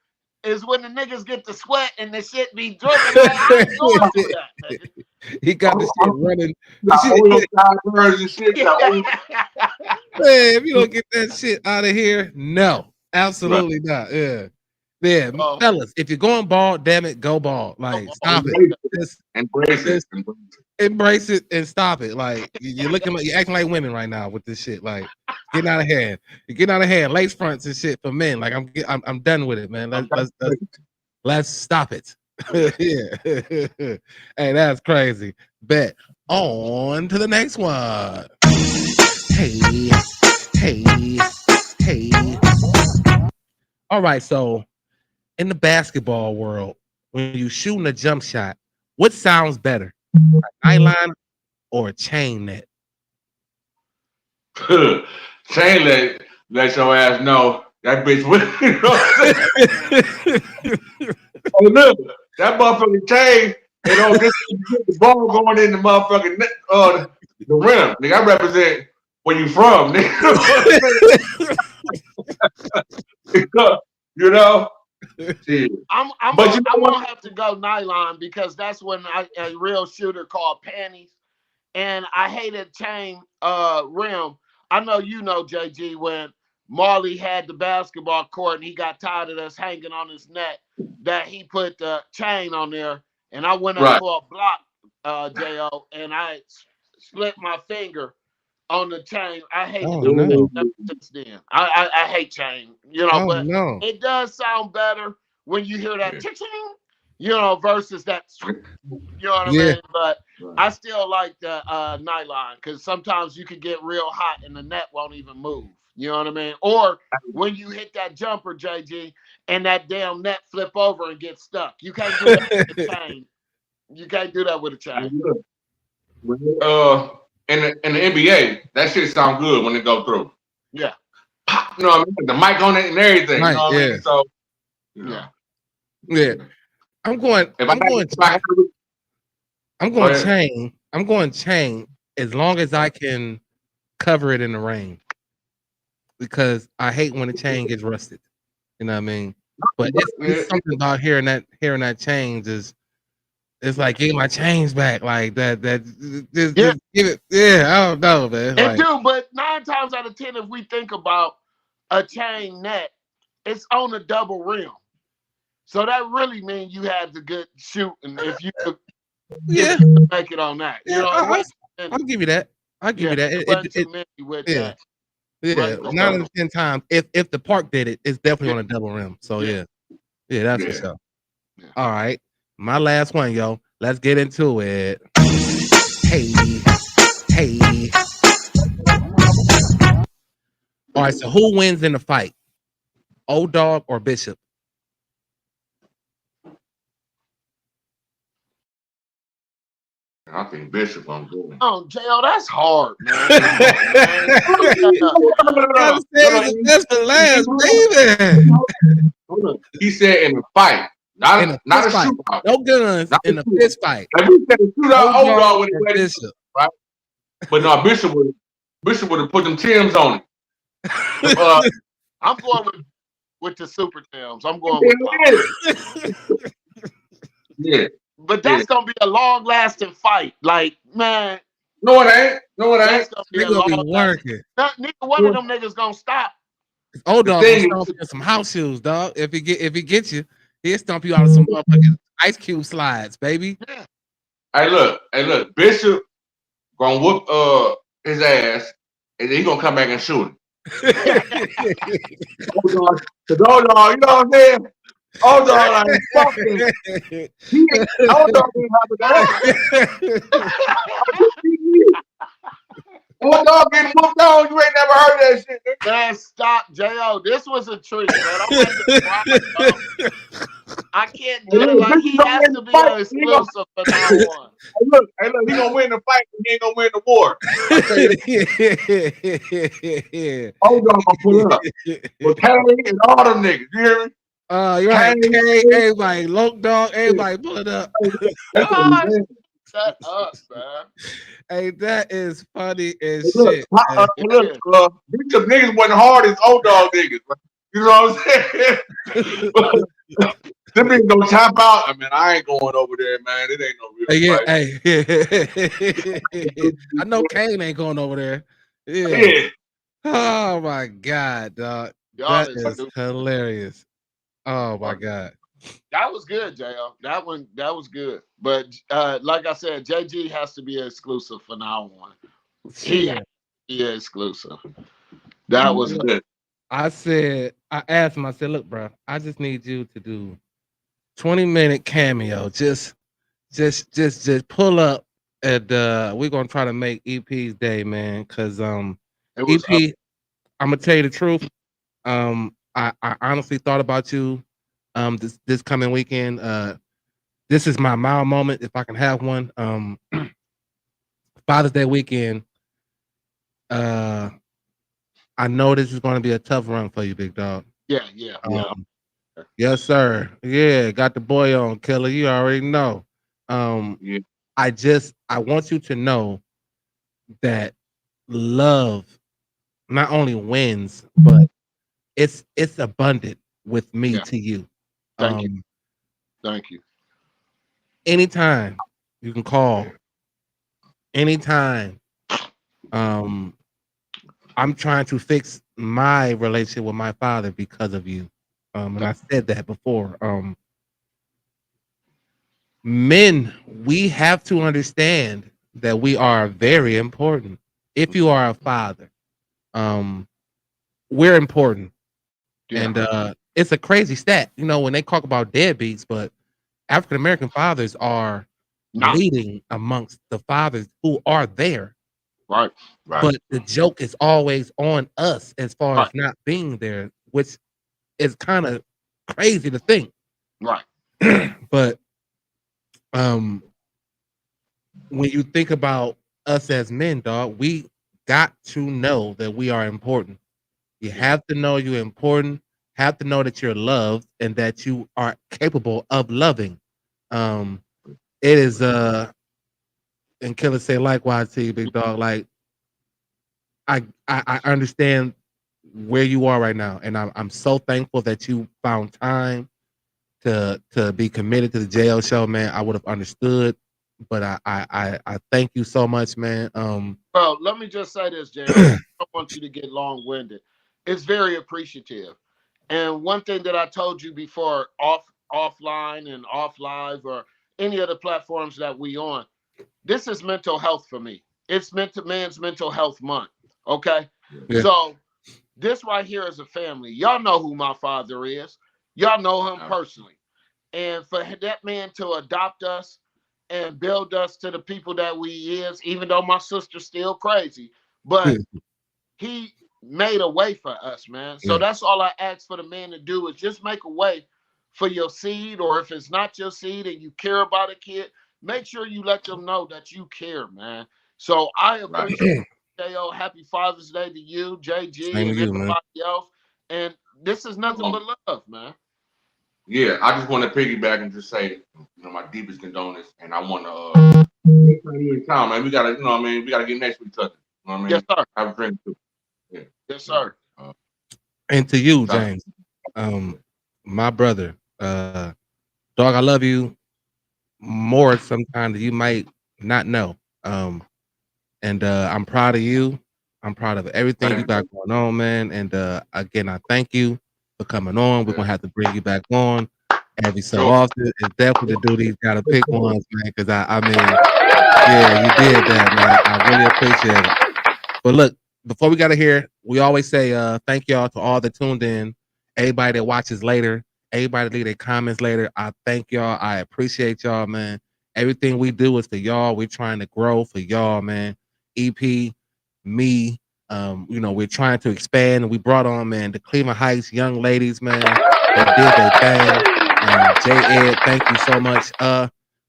[SPEAKER 9] is when the niggas get the sweat and the shit be dripping. Like,
[SPEAKER 4] he got the shit running. Man, if you don't get that shit out of here, no, absolutely not. Yeah. Yeah, fellas, if you're going bald, damn it, go bald. Like, stop it. Embrace it and stop it. Like, you're acting like women right now with this shit. Like, getting out of hand. You're getting out of hand. Lace fronts and shit for men. Like, I'm done with it, man. Let's stop it. Yeah. Hey, that's crazy. Bet. On to the next one. Hey. All right, so in the basketball world, when you shooting a jump shot, what sounds better? Eyeliner or a chain net?
[SPEAKER 10] Chain net, let your ass know that bitch with Oh look, that motherfucking chain, they don't get the ball going in the motherfucking the rim. Nigga, I represent where you from, nigga. You know?
[SPEAKER 9] I'm gonna have to go nylon because that's when a real shooter called panties. and I hated chain rim. I know you know, JG, when Marley had the basketball court and he got tired of us hanging on his neck, that he put the chain on there, and I went up
[SPEAKER 10] Right.
[SPEAKER 9] for a block, Jo, and I split my finger on the chain. I hated
[SPEAKER 4] Oh
[SPEAKER 9] them
[SPEAKER 4] no.
[SPEAKER 9] ever since then. I hate chain,
[SPEAKER 4] Oh
[SPEAKER 9] but
[SPEAKER 4] no.
[SPEAKER 9] it does sound better when you hear that
[SPEAKER 10] Yeah.
[SPEAKER 9] ching, versus that, you know what I
[SPEAKER 4] Yeah.
[SPEAKER 9] mean? But I still like the nylon because sometimes you could get real hot and the net won't even move. You know what I mean? Or when you hit that jumper, JG, and that damn net flip over and get stuck. You can't do that with a chain. You can't do that with a chain.
[SPEAKER 10] In the NBA, that shit sound good when it go through.
[SPEAKER 9] Yeah.
[SPEAKER 10] Pop, you know what I mean? The mic on it and everything.
[SPEAKER 4] Right,
[SPEAKER 10] You know what I
[SPEAKER 4] yeah.
[SPEAKER 10] mean? So, you know.
[SPEAKER 4] Yeah. I'm going chain. I'm going chain as long as I can cover it in the rain. Because I hate when the chain gets rusted. You know what I mean? But it's something about hearing that change is it's like getting my chains back. Like that just give it. Yeah, I don't know, man.
[SPEAKER 9] And dude, but 9 times out of 10, if we think about a chain net, it's on a double rim. So that really means you had the good shooting if you could make it on that. You know,
[SPEAKER 4] I'll give you that. I'll give you that.
[SPEAKER 9] It wasn't too many with that.
[SPEAKER 4] Yeah, 9 out of 10 times. If the park did it, it's definitely on a double rim. So yeah, that's for sure.
[SPEAKER 9] Yeah.
[SPEAKER 4] All right, my last one, yo. Let's get into it. Hey. All right, so who wins in the fight? O-Dog or Bishop?
[SPEAKER 10] I think Bishop on good.
[SPEAKER 9] Oh, JL, that's hard, man.
[SPEAKER 4] That's the last, baby.
[SPEAKER 10] He said in a fight, not a
[SPEAKER 4] fight.
[SPEAKER 10] shootout.
[SPEAKER 4] No guns in a fist fight.
[SPEAKER 10] Like we said, a shootout, O-Dog would have played
[SPEAKER 4] Bishop,
[SPEAKER 10] right? But no, Bishop would have put them Timbs on it.
[SPEAKER 9] I'm going with the Super Timbs. I'm going with
[SPEAKER 10] yeah.
[SPEAKER 9] But that's gonna be a long lasting fight. Like, man.
[SPEAKER 10] No, it ain't. No, it ain't.
[SPEAKER 4] They're gonna be working.
[SPEAKER 9] Neither one of them niggas gonna stop.
[SPEAKER 4] O-Dog gonna stomp you in some house shoes, dog. If he gets you, he'll stomp you out of some motherfucking ice cube slides, baby.
[SPEAKER 9] Yeah.
[SPEAKER 10] Hey, look. Bishop gonna whoop his ass, and then he gonna come back and shoot him. O-Dog, you know what I'm saying? O-Dog like fucking. O-Dog didn't have that. O-Dog getting whooped on. You ain't never heard that shit.
[SPEAKER 9] Man, stop, J.O. This was a treat, man. I can't do it. Like, he has to be an exclusive for now on.
[SPEAKER 10] Hey, look, he gonna win the fight, but he ain't gonna win the war. O-Dog gonna pull up with Kane and all them niggas. You hear me?
[SPEAKER 4] You're right. Everybody, Loke Dog, everybody pull it up.
[SPEAKER 9] Shut up, man.
[SPEAKER 4] Hey, that is funny as shit.
[SPEAKER 10] Look, Bishop niggas wasn't hard as O-Dog niggas. You know what I'm saying? Them niggas gonna tap out. I mean, I ain't going over there, man. It ain't no real fight.
[SPEAKER 4] I know Kane ain't going over there. Yeah. Oh my God, dog. That is hilarious. Oh my God.
[SPEAKER 9] That was good, JL. That was good. But like I said, JG has to be exclusive for now on. He has to be exclusive. That was good.
[SPEAKER 4] I asked him, I said, look, bro, I just need you to do 20-minute cameo. Just pull up and we're gonna try to make EP's day, man. Cause EP, I'm gonna tell you the truth. I honestly thought about you this coming weekend. This is my mild moment if I can have one. Father's Day weekend. I know this is going to be a tough run for you, big dog.
[SPEAKER 9] Yeah.
[SPEAKER 4] Yes, sir. Yeah, got the boy on, Killer. You already know.
[SPEAKER 10] Yeah.
[SPEAKER 4] I want you to know that love not only wins, but it's abundant with me to you.
[SPEAKER 9] Thank you.
[SPEAKER 4] Anytime you can call anytime I'm trying to fix my relationship with my father because of you. And I said that before. Men, we have to understand that we are very important. If you are a father, we're important.
[SPEAKER 9] Yeah.
[SPEAKER 4] And it's a crazy stat, you know, when they talk about deadbeats, but African American fathers are leading amongst the fathers who are there.
[SPEAKER 9] Right.
[SPEAKER 4] But the joke is always on us as far as not being there, which is kind of crazy to think.
[SPEAKER 9] Right.
[SPEAKER 4] But when you think about us as men, dog, we got to know that we are important. You have to know you're important, have to know that you're loved and that you are capable of loving. It is and Killer say likewise to you, big dog. Like I understand where you are right now, and I'm so thankful that you found time to be committed to the JL show, man. I would have understood, but I thank you so much, man.
[SPEAKER 9] Well, let me just say this, Jay. I don't want you to get long-winded. It's very appreciative. And one thing that I told you before, offline and off live or any of the platforms that we on, this is mental health for me. It's Men's Mental Health Month. Okay. Yeah. So this right here is a family. Y'all know who my father is. Y'all know him personally. And for that man to adopt us and build us to the people that we is, even though my sister's still crazy, but he made a way for us, man. So that's all I ask for the man to do is just make a way for your seed, or if it's not your seed and you care about a kid, make sure you let them know that you care, man. So I appreciate J.O. Happy Father's Day to you, JG, and everybody else. And this is nothing but love, man.
[SPEAKER 10] Yeah, I just want to piggyback and just say, you know, my deepest condolences, and I want to next time you in town, man. We gotta, you know what I mean, we gotta get next to each other. You know what I mean?
[SPEAKER 9] Yes, sir.
[SPEAKER 10] Have a drink too. Yeah.
[SPEAKER 9] Yes, sir.
[SPEAKER 4] And to you, James, my brother, dog, I love you more sometimes than you might not know. And I'm proud of you. I'm proud of everything you got going on, man. And again, I thank you for coming on. We're gonna have to bring you back on every so often. It's definitely the dude. He's got to pick ones, man. Because I mean, yeah, you did that, man. I really appreciate it. But look, before we got to hear, we always say thank y'all to all that tuned in, everybody that watches later, everybody that leave their comments later. I thank y'all. I appreciate y'all, man. Everything we do is for y'all. We're trying to grow for y'all, man. EP, me, you know, we're trying to expand, and we brought on, man, the Cleveland Heights young ladies, man. They did their thing. J Ed, thank you so much.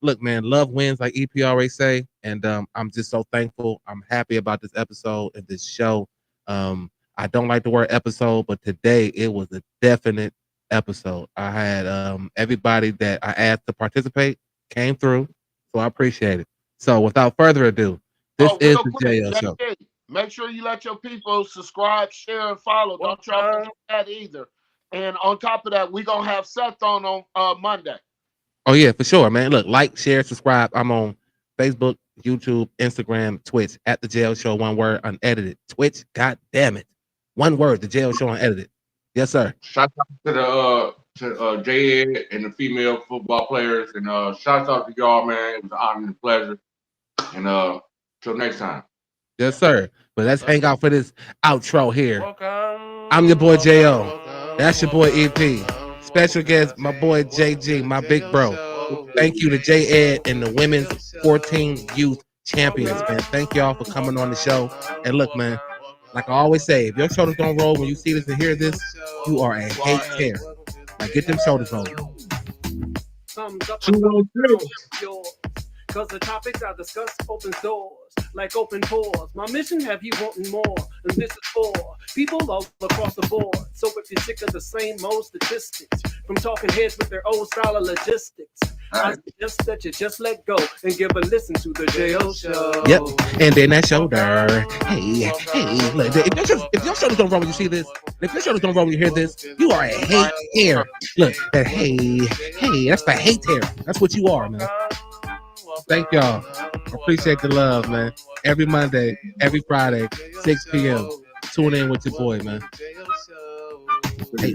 [SPEAKER 4] Look, man, love wins, like EP already say, and I'm just so thankful. I'm happy about this episode and this show. I don't like the word episode, but today it was a definite episode. I had everybody that I asked to participate came through, so I appreciate it. So without further ado, this is the JL Show.
[SPEAKER 9] Make sure you let your people subscribe, share, and follow. Don't try to forget that either. And on top of that, we're going to have Seth on Monday.
[SPEAKER 4] Oh, yeah, for sure, man. Look, like, share, subscribe. I'm on Facebook, YouTube, Instagram, Twitch, at the JL Show, one word, unedited. Twitch, god damn it. One word, the JL Show, unedited. Yes, sir.
[SPEAKER 10] Shout out to J.Ed and the female football players. And shout out to y'all, man. It was an honor and a pleasure. And till next time.
[SPEAKER 4] Yes, sir. But let's hang out for this outro here. I'm your boy J.O. That's your boy EP. Special guest, my boy JG, my big bro. Thank you to J. Ed and the women's 14 youth champions, man. Thank y'all for coming on the show. And look, man, like I always say, if your shoulders don't roll when you see this and hear this, you are a hate care. Now get them shoulders rolling.
[SPEAKER 3] Cause the topics I discuss opens doors like open pores. My mission have you wanting more, and this is for people all across the board. So if you're sick of the same old statistics from talking heads with their old style of logistics, I suggest that you just let go and give a listen to the JO Show.
[SPEAKER 4] Yep, and then that shoulder. Hey, look, if your shoulders don't roll when you see this, if your shoulders don't roll when you hear this, you are a hate hair. Look, that hey, that's the hate hair. That's what you are, man. Thank y'all. Appreciate the love, man. Every Monday, every Friday, 6 p.m. Tune in with your boy, man. Hey.